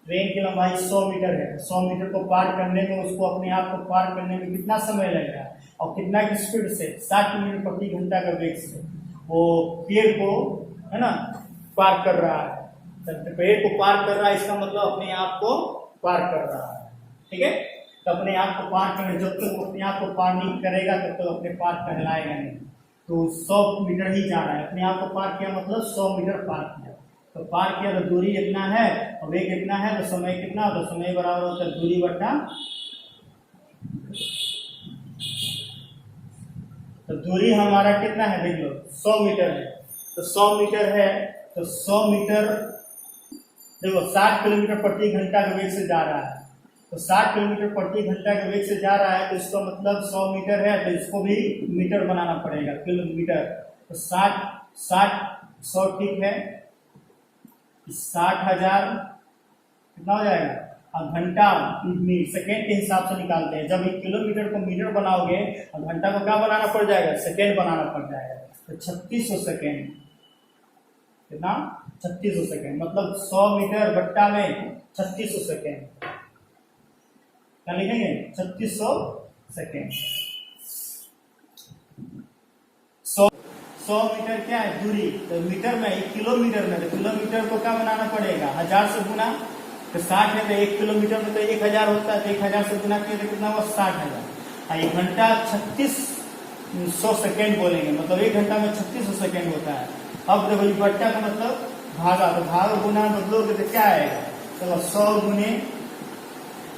ट्रेन की लंबाई 100 मीटर है, 100 मीटर को पार करने में, उसको अपने आप को पार करने में कितना समय लगेगा, और कितना की स्पीड से? 60 किलोमीटर प्रति घंटा का वेग से वो पेड़ को, है ना, पार कर रहा है। तो पेड़ को पार कर रहा है, इसका मतलब अपने आप को पार कर रहा है, ठीक है। तो अपने आप को पार करने, जब तक वो अपने आप को पार नहीं करेगा तब तक अपने पार कहलाएगा नहीं। तो 100 मीटर ही जा रहा है, अपने आप को पार किया मतलब 100 मीटर पार किया। तो पार किया तो दूरी इतना है और वेग कितना है, तो समय कितना, तो समय बराबर होता है दूरी बटा। तो दूरी हमारा कितना है? देख लो, 100 मीटर है। तो 100 मीटर है, तो 100 मीटर देखो 60 किलोमीटर प्रति घंटा के वेग से जा रहा है। तो 60 किलोमीटर प्रति घंटा के वेग से जा रहा है, तो इसका मतलब 100 मीटर है, तो इसको भी मीटर बनाना पड़ेगा, किलोमीटर। तो 100 ठीक है, 60,000 कितना हो जाएगा? और घंटा सेकेंड के हिसाब से निकालते हैं। जब 1 किलोमीटर को मीटर बनाओगे और घंटा को क्या बनाना पड़ जाएगा, सेकेंड बनाना पड़ जाएगा। तो 3600 सेकेंड, कितना 3600 सेकेंड, मतलब 100 मीटर बट्टा में 3600 सेकेंड, क्या लिखेंगे 3600 सेकेंड। 100 मीटर क्या है दूरी, तो मीटर में 1 किलोमीटर में, तो किलोमीटर को क्या बनाना पड़ेगा 1000 से गुना, तो 60 है तो 1 किलोमीटर में तो 1000 होता है, तो 1000 से गुना किया तो कितना हुआ 60,000। 1 घंटा 3600 सेकेंड बोलेंगे, मतलब 1 घंटा में 3600 सेकेंड होता है। अब देखो ये बट्टा का मतलब भागा, तो भाग गुना बदलोगे तो क्या आएगा, चलो 100 गुने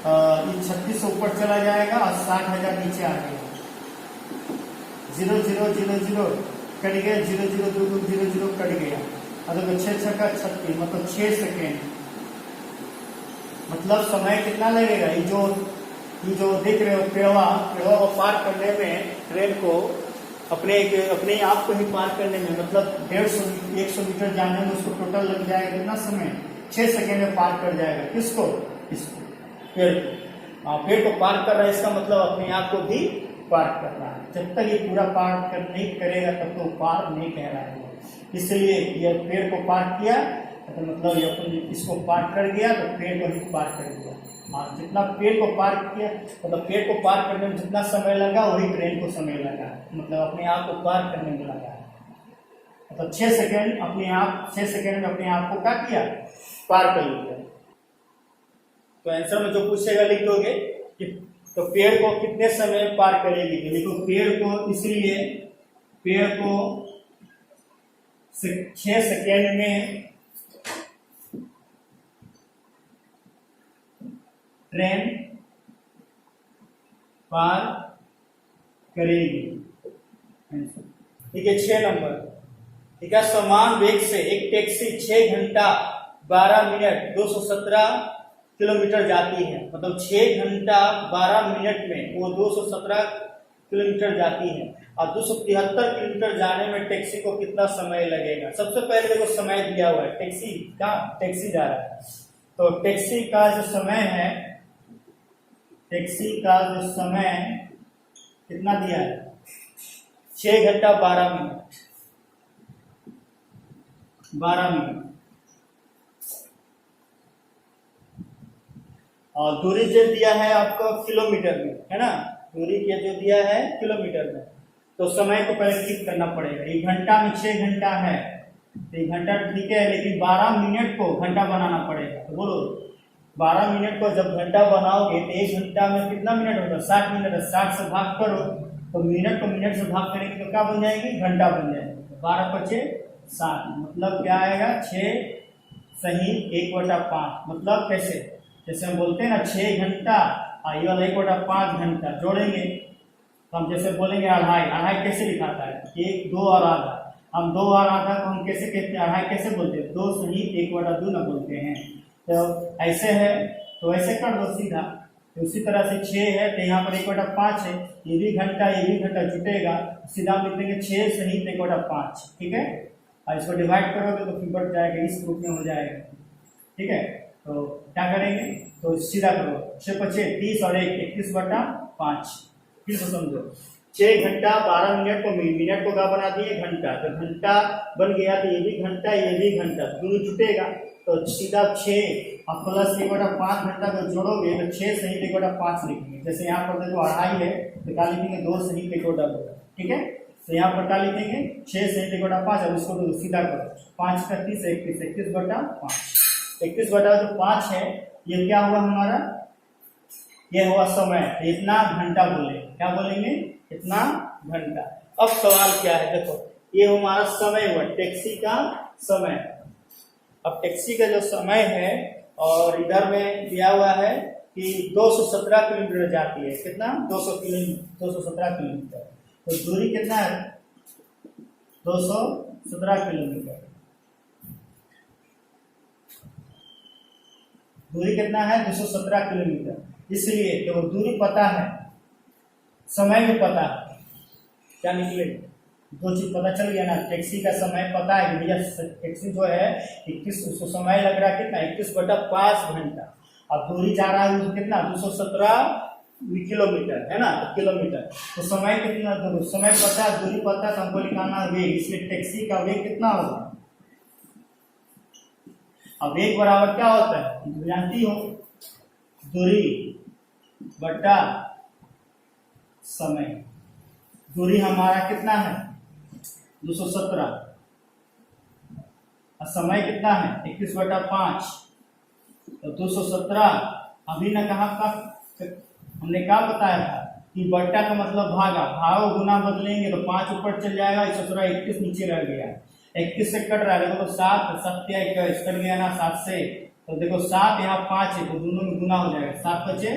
3600 ऊपर चला जाएगा और 60,000 नीचे आ गया। 0 0 0 0 कट गया, 0 0 2 2 0 0 कट गया, और देखो 6 6 का 36, मतलब 6 सेकेंड। मतलब समय कितना लगेगा, ये जो देख रहे हो पेड़वा को पार करने में, ट्रेन को अपने आप को ही पार करने में, मतलब 150 मीटर जाने में उसको टोटल लग जाएगा कितना समय, 6 सेकेंड में पार कर जाएगा। किसको, इसको, पेड़ को। पेड़ को पार कर रहा है, इसका मतलब अपने आप को भी पार कर रहा है। जब तक ये पूरा पार नहीं करेगा तब तो पार नहीं कह रहा है। इसलिए यह पेड़ को पार किया तो मतलब ये अपन इसको पार कर गया, तो पेड़ को ही पार कर दिया। और जितना पेड़ को पार किया, मतलब पेड़ को पार करने में जितना समय लगा वही ट्रेन को समय लगा, मतलब अपने आप को पार करने में लगा। मतलब 6 सेकेंड अपने आप, 6 सेकेंड में अपने आप को क्या किया, पार कर लिया। तो आंसर में जो पूछेगा लिख दोगे कि तो पेड़ को कितने समय में पार करेगी, तो देखो पेड़ को, इसलिए पेड़ को 6 सेकेंड में ट्रेन पार करेगी। ठीक है, 6 नंबर। ठीक है, समान वेग से एक टैक्सी 6 घंटा 12 मिनट 217 किलोमीटर जाती है, मतलब 6 घंटा 12 मिनट में वो 217 किलोमीटर जाती है, और 273 किलोमीटर जाने में टैक्सी को कितना समय लगेगा। सबसे पहले देखो समय दिया हुआ है, टैक्सी जा रहा है, तो टैक्सी का जो समय है, टैक्सी का जो समय कितना दिया है, 6 घंटा 12 मिनट, 12 मिनट। और दूरी जो दिया है आपको किलोमीटर में, है ना, दूरी के जो दिया है किलोमीटर में, तो समय को पहले ठीक करना पड़ेगा। 1 घंटा में 6 घंटा है, तो 1 घंटा ठीक है, लेकिन 12 मिनट को घंटा बनाना पड़ेगा। तो बोलो 12 मिनट को जब घंटा बनाओगे तो 1 घंटा में कितना मिनट होगा, 60 मिनट। 60 से भाग करो तो मिनट को मिनट से भाग करेंगे तो क्या बन जाएगी, घंटा बन जाएगी। 12 पचे 60, मतलब क्या आएगा, 6 सही 1/5, मतलब कैसे, जैसे हम बोलते हैं ना 6 घंटा, ये वाला 1/5 घंटा जोड़ेंगे तो हम जैसे बोलेंगे अढ़ाई कैसे लिखाता है, 1 2 और आधा। हम 2 और आधा को हम कैसे कहते हैं, अढ़ाई कैसे बोलते हैं, 2 सही 1/2 ना बोलते हैं। तो ऐसे है, तो ऐसे कर दो सीधा। तो उसी तरह से 6 है तो यहाँ पर 1/5 है, ये भी घंटा जुटेगा, सीधा लिख देंगे 6 सही 1/5। ठीक है, और इसको डिवाइड करोगे तो फिर बढ़ जाएगा, इस रूप में हो जाएगा। ठीक है, तो क्या करेंगे, तो सीधा करो, 6 पचे 30 और 1 21/5। फिर से समझो, 6 घंटा 12 मिनट को मिनट को क्या बना दिए, घंटा, तो घंटा बन गया, तो ये भी घंटा दोनों जुटेगा, तो सीधा 6 और प्लस 1/5 घंटा को जोड़ोगे तो 6 सही 1/5 लिखेंगे। जैसे यहाँ पर देखो अढ़ाई है तो क्या लिखेंगे, 2 सही 1/2। ठीक है, तो यहाँ पर क्या लिखेंगे, 6 सही 1/5, और इसको तो सीधा करो, 5 का 30 21/5। 21/5 है, ये क्या हुआ हमारा, ये हुआ समय। इतना घंटा बोले, क्या बोलेंगे, इतना घंटा। अब सवाल क्या है, देखो ये हमारा समय हुआ, टैक्सी का समय। अब टैक्सी का जो समय है, और इधर में दिया हुआ है कि 217 किलोमीटर जाती है, कितना 217 किलोमीटर, तो दूरी कितना है, 217 किलोमीटर। दूरी कितना है, 217 किलोमीटर। इसलिए तो दूरी पता है, समय भी पता है, क्या निकलेगा, 2 चीज पता चल गया ना। टैक्सी का समय पता है कि भैया टैक्सी जो है 21, उसको समय लग रहा है कितना, 21/5 घंटा, अब दूरी जा रहा है वो कितना 217 किलोमीटर है ना, किलोमीटर। तो समय कितना, समय पता है, दूरी पता है, तो हमको निकालना है वेग। इसलिए टैक्सी का वेग कितना होगा। अब वेग बराबर क्या होता है जानती हो, दूरी बटा समय। दूरी हमारा कितना है 217 और समय कितना है 21/5, तो 217। अभी ना कहा हमने क्या बताया था कि बट्टा का मतलब भागा, भागो गुना बदलेंगे तो 5 ऊपर चल जाएगा, 21 नीचे रह गया। 21 से कट रहा है, देखो 7 7 कट गया ना 7 से, तो देखो 7 यहाँ 5 है तो दोनों में गुना हो जाएगा, 7 बचे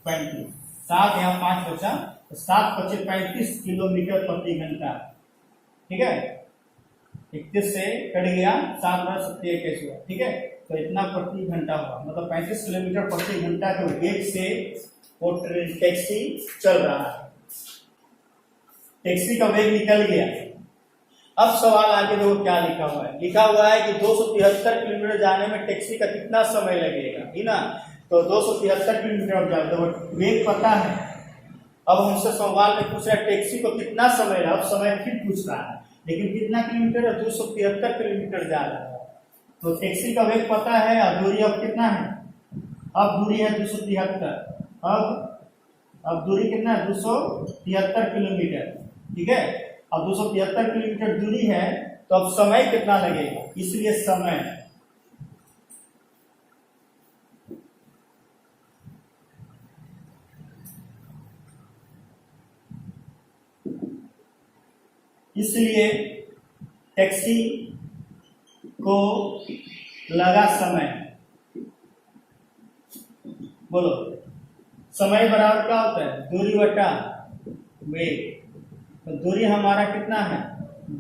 35, 7 यहाँ 5 बचा तो 7 बचे 35 किलोमीटर प्रति घंटा। ठीक है, 21 से कट गया 7 बार 7 21 हुआ। ठीक है, तो इतना प्रति घंटा हुआ, मतलब 35 किलोमीटर प्रति घंटा के वेग से वो ट्रेन टैक्सी चल रहा है। टैक्सी का वेग निकल गया। अब सवाल आगे देखो क्या लिखा हुआ है। लिखा हुआ है कि 273 किलोमीटर जाने में टैक्सी का कितना समय लगेगा, है ना। तो 273 किलोमीटर जाने तो वेग पता है। अब हमसे सवाल में पूछ रहा है टैक्सी को कितना समय लगा। अब समय फिर पूछ रहा है, लेकिन कितना किलोमीटर है 273 किलोमीटर जा रहा है। तो टैक्सी का वेग पता है और दूरी अब कितना है, अब दूरी है 273। अब दूरी कितना है 273 किलोमीटर। ठीक है, अब 273 किलोमीटर दूरी है तो अब समय कितना लगेगा, इसलिए समय इसलिए टैक्सी को लगा समय। बोलो समय बराबर क्या होता है दूरी बटा वेग। तो दूरी हमारा कितना है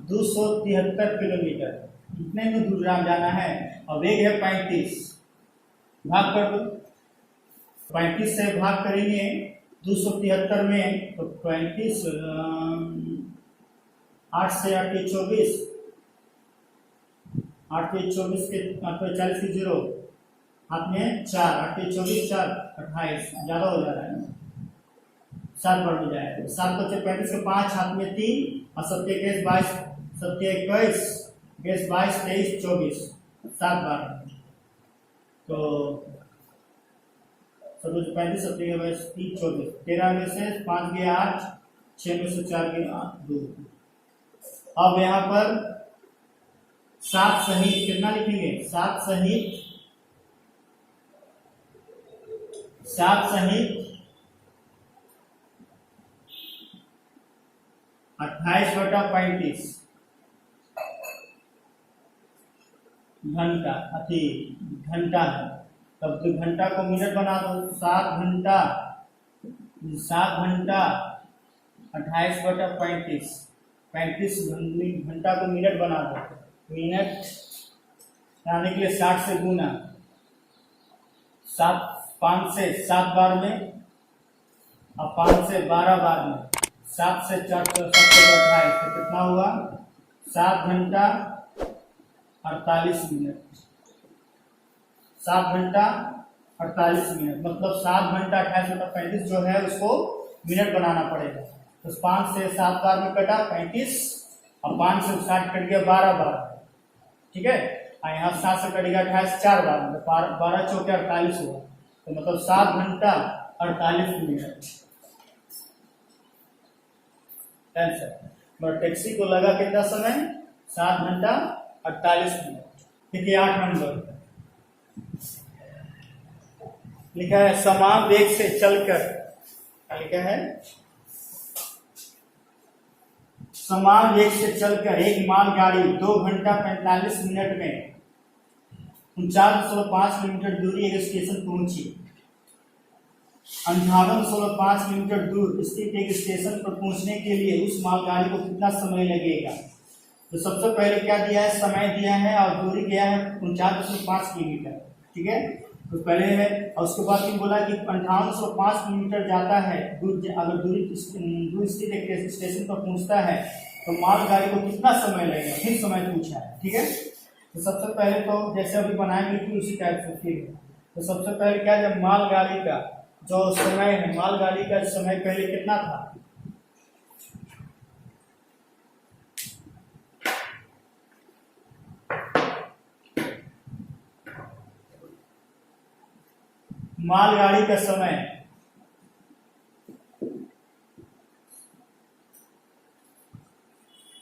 273 किलोमीटर, कितने में दूर जाना है, और वेग है 35। भाग कर दो, 35 से भाग करेंगे 273 में तो 35 8 से 8 के 24, 8 के 24 के 40 के 0 हाथ में 4, 8 के 24 4 28, ज्यादा हो जा रहा है ना, 7 बढ़ में जाएगा। 7 बचे 35 के 5 हाथ में 3 और 7 21 22 7 21 22 23 24 7 बार। तो 35 7 22 3 24 13 में से 5 गए 8, 6 में से 4 गए 8 2। अब यहाँ पर 7 सहित कितना लिखेंगे 7 सहित 28/35 घंटा घंटा है। तब तो घंटा को मिनट बना दो, 7 घंटा 28/35 35 घंटा को मिनट बना दो। मिनट आने के लिए 60 से गुना 7 5 से 7 बार में और 5 से 12 बार में 7 से 4 तो 28 तो कितना हुआ 7 घंटा 48 मिनट। 7 घंटा 48 मिनट मतलब 7 घंटा 28/35 जो है उसको मिनट बनाना पड़ेगा। तो 5 से 7 बार में कटा 35 और 5 से 60 कट गया 12 बार। ठीक है, और यहाँ 7 से कट गया 28 4 बार में 12 चौके 48 हुआ। तो मतलब 7 घंटा 48 मिनट। आंसर टैक्सी को लगा कितना समय 7 घंटा 48 मिनट। देखिए 8 नंबर लिखा है समान वेग से चलकर, क्या लिखा है समान वेग से चलकर एक मालगाड़ी 2 घंटा 45 मिनट में 49.5 किलोमीटर दूरी एक स्टेशन पहुंची। 58.5 किलोमीटर दूर स्थित एक स्टेशन पर पहुंचने के लिए उस मालगाड़ी को कितना समय लगेगा। तो सबसे पहले क्या दिया है समय दिया है और दूरी दिया है 49.5 किलोमीटर। ठीक है, तो पहले है और उसके बाद फिर बोला कि 58.5 किलोमीटर जाता है दूर। अगर दूर स्थित एक स्टेशन पर पहुंचता है तो मालगाड़ी को कितना समय लगेगा, फिर समय पूछा है। ठीक है, तो सबसे पहले तो जैसे अभी बनाएंगे फिर उसी टाइप से फिर तो सबसे पहले क्या, जब मालगाड़ी का जो समय है, मालगाड़ी का समय पहले कितना था, मालगाड़ी का समय,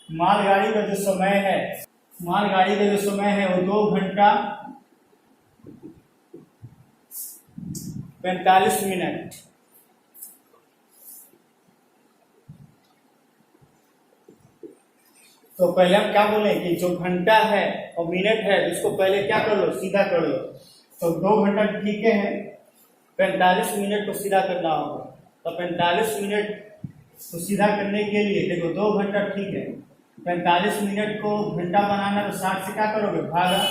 मालगाड़ी का जो समय है, मालगाड़ी का जो समय है वो 2 घंटा 45 मिनट। तो पहले हम क्या बोले कि जो घंटा है और मिनट है उसको पहले क्या कर लो, सीधा कर लो। तो 2 घंटा ठीक है, 45 मिनट को सीधा करना होगा। तो 45 मिनट को सीधा करने के लिए देखो 2 घंटा ठीक है, 45 मिनट को घंटा बनाना तो 60 से क्या करोगे, भागा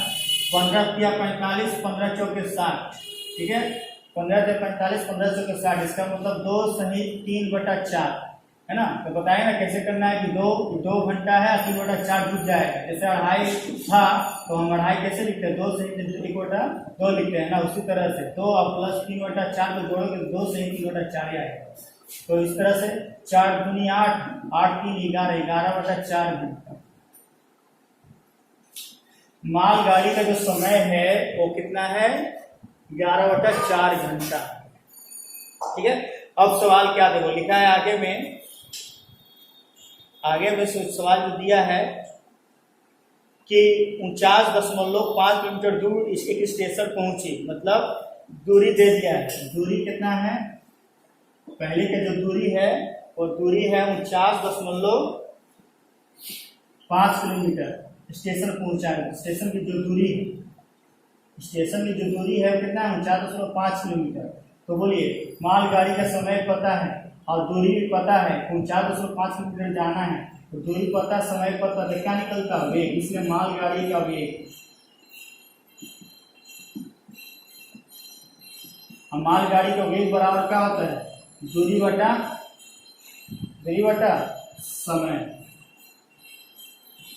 15 किया 45, 15 चौके 60, ठीक है, 15 से 45, 15 चौके 60, इसका मतलब 2 सही 3/4 है ना। तो बताए ना कैसे करना है कि 2 घंटा है 3/4 जुट जाएगा। जैसे 2.5 था तो हम 2.5 कैसे लिखते हैं, 2 सही 1/2 लिखते हैं ना, उसी तरह से 2 और प्लस 3/4 को जोड़ोगे 2 सही 3/4 आएगा। तो इस तरह से 4 दूनी 8, 8 3 11, 11/4 घंटा। मालगाड़ी का जो समय है वो कितना है, 11/4 घंटा, ठीक है। अब सवाल क्या देखो लिखा है आगे में, सवाल जो दिया है कि 49.5 किलोमीटर दूर एक स्टेशन पहुंची, मतलब दूरी दे दिया है। दूरी कितना है, पहले का जो दूरी है वो दूरी है 49.5 किलोमीटर। स्टेशन पहुंचा है, स्टेशन की जो दूरी है, स्टेशन की जो दूरी है वो कितना है, 49.5 किलोमीटर। तो बोलिए मालगाड़ी का समय पता है और दूरी भी पता है, 49.5 किलोमीटर जाना है, तो दूरी पता, समय पता, तो क्या निकलता है, वेग। इसलिए मालगाड़ी का वेग, मालगाड़ी का वेग बराबर क्या होता है, दूरी बटा समय।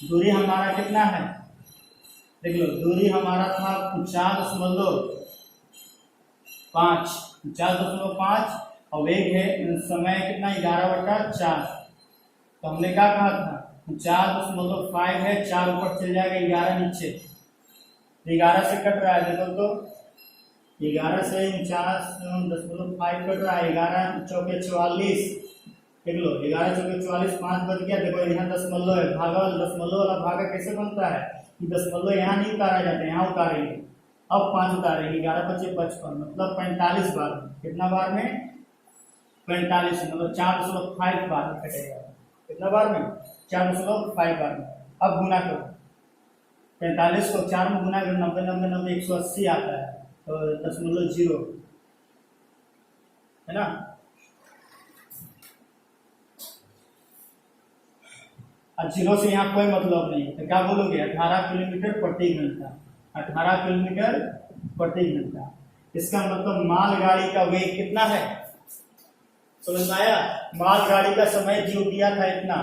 दूरी हमारा कितना है, देख लो, दूरी हमारा था 49.5 और वेग है समय कितना, 11/4। तो हमने क्या कहा था, 4.5 है, 4 ऊपर चल जाएगा, 11 नीचे, 11 से कट रहा है, देखो तो 11 से 49.5 कट रहा है, 11 चौके 44, देख लो 11 चौके 44, 5 बच गया। देखो यहाँ दशमलव है, भागा वाला दशमलव वाला भागा कैसे बनता है कि दशमलव यहाँ नहीं उतारा जाता है, यहाँ उतारेंगे। अब 5 उतारेंगे, 11 बचे 55, मतलब 45 बार में, कितना बार में, 45, मतलब 4.5 बार में कटेगा। कितना बार में, 4.5 बार में। अब गुना करो, 45 को 4 में गुना करो, 90 90 90 180 आता है, तो 0.0 है ना। और 0 से यहाँ कोई मतलब नहीं, तो क्या बोलोगे, 18 किलोमीटर प्रति घंटा, 18 किलोमीटर प्रति घंटा। इसका मतलब मालगाड़ी का वेग कितना है, समझ में आया। मालगाड़ी का समय जो दिया था इतना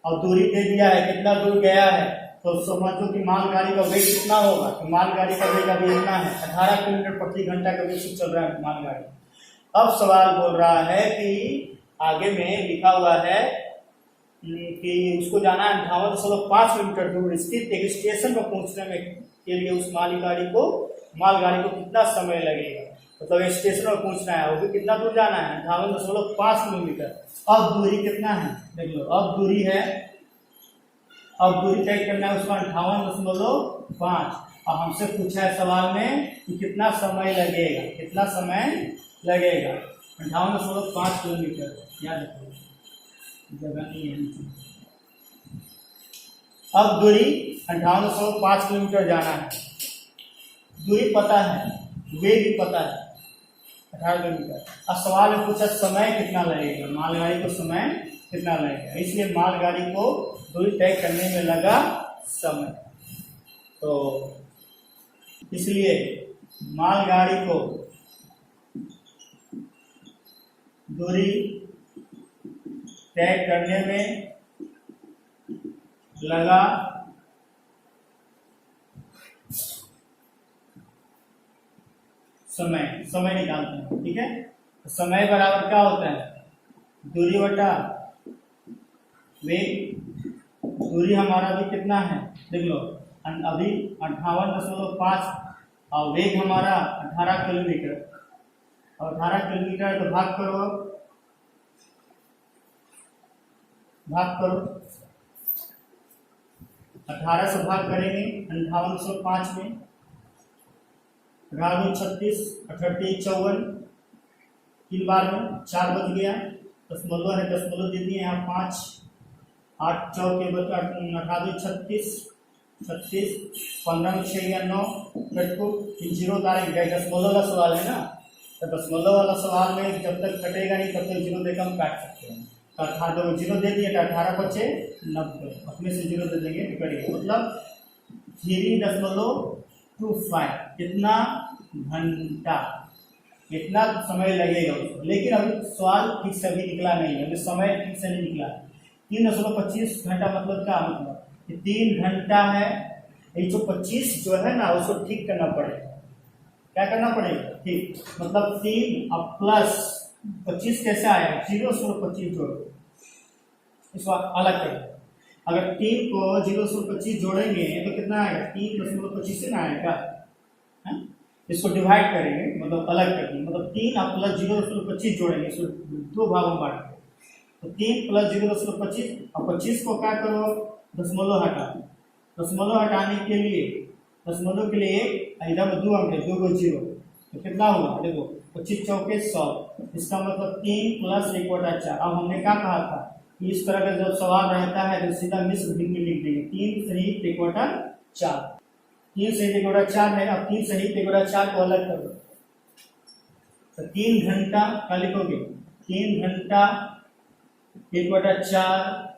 और दूरी दे दिया है, कितना दूर गया है, तो समझो कि मालगाड़ी का वेग कितना होगा। तो मालगाड़ी का वेग अभी इतना है, 18 किलोमीटर प्रति घंटा का वेग से चल रहा है मालगाड़ी। अब सवाल बोल रहा है कि आगे में लिखा हुआ है कि उसको जाना है 58.5 किलोमीटर दूर स्थित एक स्टेशन पर पहुंचने में के लिए उस मालगाड़ी को कितना समय लगेगा, मतलब स्टेशन पर पहुंचना है, वो भी कितना दूर जाना है, 58.5 किलोमीटर। अब दूरी कितना है, देख लो, अब दूरी तय करना है उसका 58.5, और हमसे पूछा है सवाल में कि कितना समय लगेगा, 58.5 किलोमीटर, याद रखो जगह नहीं है। अब दूरी 58.5 किलोमीटर जाना है, दूरी पता है, वेग भी पता है 18 किलोमीटर। अब सवाल में पूछा समय कितना लगेगा, मालगाड़ी को समय कितना लगेगा, इसलिए मालगाड़ी को दूरी तय करने में लगा समय। तो इसलिए मालगाड़ी को दूरी तय करने में लगा समय, समय निकालते हैं, ठीक है। तो समय बराबर क्या होता है, दूरी बटा वेग। दूरी हमारा अभी कितना है देख लो, अभी 58.5 और वेग हमारा 18 किलोमीटर, और 18 किलोमीटर तो भाग करो, भाग करो 18 से भाग करेंगे 58.5 में, 36, 38, 54, 3 बार में 4 बच गया, दशमलव है, दशमलव दे दिए यहाँ 5, 8 चौके 18, 36, 15 में 6 या 9, कटको 0 उतारेंगे, दशमलव वाला सवाल है ना, तो दशमलव वाला सवाल में जब तक कटेगा नहीं तब तक 0 देकर हम काट सकते हैं। तो 18 0 दे दिए, 18 बचे 90, अपने से 0 दे देंगे तो कटेगा, मतलब 3.25 कितना घंटा, कितना समय लगेगा उसको। लेकिन अभी सवाल ठीक से अभी निकला नहीं है, अभी समय ठीक से नहीं निकला। 3.25 घंटा मतलब क्या, मतलब 3 घंटा है, ये जो 25 जो है ना उसको ठीक करना पड़ेगा। क्या करना पड़ेगा, ठीक, मतलब 3 अब प्लस 25 कैसे आएगा, 0.25 जोड़ो, इसको अलग करें। अगर 3 को 0.25 जोड़ेंगे तो कितना आएगा, 3.25 से ना आएगा, इसको डिवाइड करेंगे मतलब अलग करेंगे, मतलब 3 और प्लस 0.25 जोड़ेंगे, इसको 2 भागों में बांटेंगे, तो 3 प्लस 0.25 और 25 को क्या करो, दशमलव हटा, दशमलव हटाने के लिए दशमलव के लिए इधर में 2 अंक है, 2 को 0, तो कितना हुआ देखो 25 चौके 100, इसका मतलब 3 प्लस 1/4। अब हमने क्या कहा था कि इस तरह का जब सवाल रहता है तो सीधा मिश्र भिन्न में लिख देंगे, 3 सहित 1/4, 3 सहित 1/4 है, अब 3 सहित 1/4 को अलग करो, तो 3 घंटा क्या लिखोगे, 3 घंटा 1/4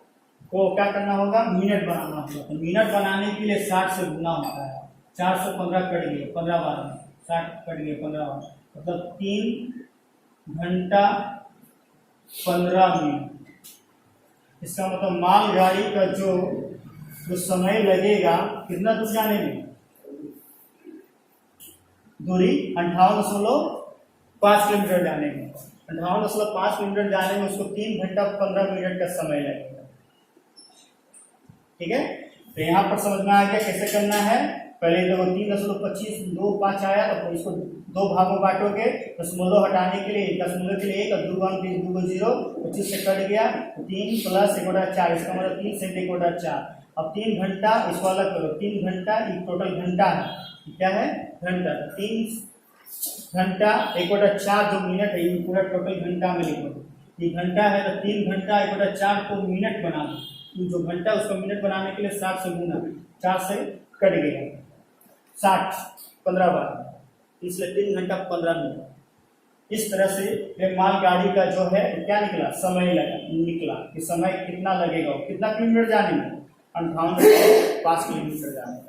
को क्या करना होगा, मिनट बनाना होगा, तो मिनट बनाने के लिए 60 से गुना होता है, 4 से 15 कट गए, 15 बार में 60 कट गए 15 बार, मतलब 3 घंटा 15 मिनट। इसका मतलब मालगाड़ी का जो समय लगेगा कितना दूर जाने में, दूरी 58.5 किलोमीटर जाने में, 58.5 किलोमीटर जाने में उसको 3 घंटा 15 मिनट का समय लगेगा, ठीक है। तो यहाँ पर समझ में आ गया कैसे करना है। पहले देखो 3.25 2 5 आया, तो इसको 2 भागों बांटोगे, दशमलव हटाने के लिए दशमलव के लिए 1 और 2 को 0, 25 से कट गया, 3 प्लस 1/4, इसका मतलब 3 से 1/4। अब 3 घंटा इसको अलग करो, 3 घंटा टोटल घंटा है, क्या है घंटा, 3 घंटा 1/4 जो मिनट है ये पूरा टोटल घंटा में लिखो, ये घंटा है तो 3 घंटा 1/4 को मिनट बना दो, जो घंटा उसको मिनट बनाने के लिए 60 से गुना, 4 से कट गया 60 15 बार, इसलिए 3 घंटा 15 मिनट। इस तरह से मालगाड़ी का जो है क्या निकला, समय निकला कि समय कितना लगेगा, कितना किलोमीटर जाने में, 58.5 किलोमीटर जाने में।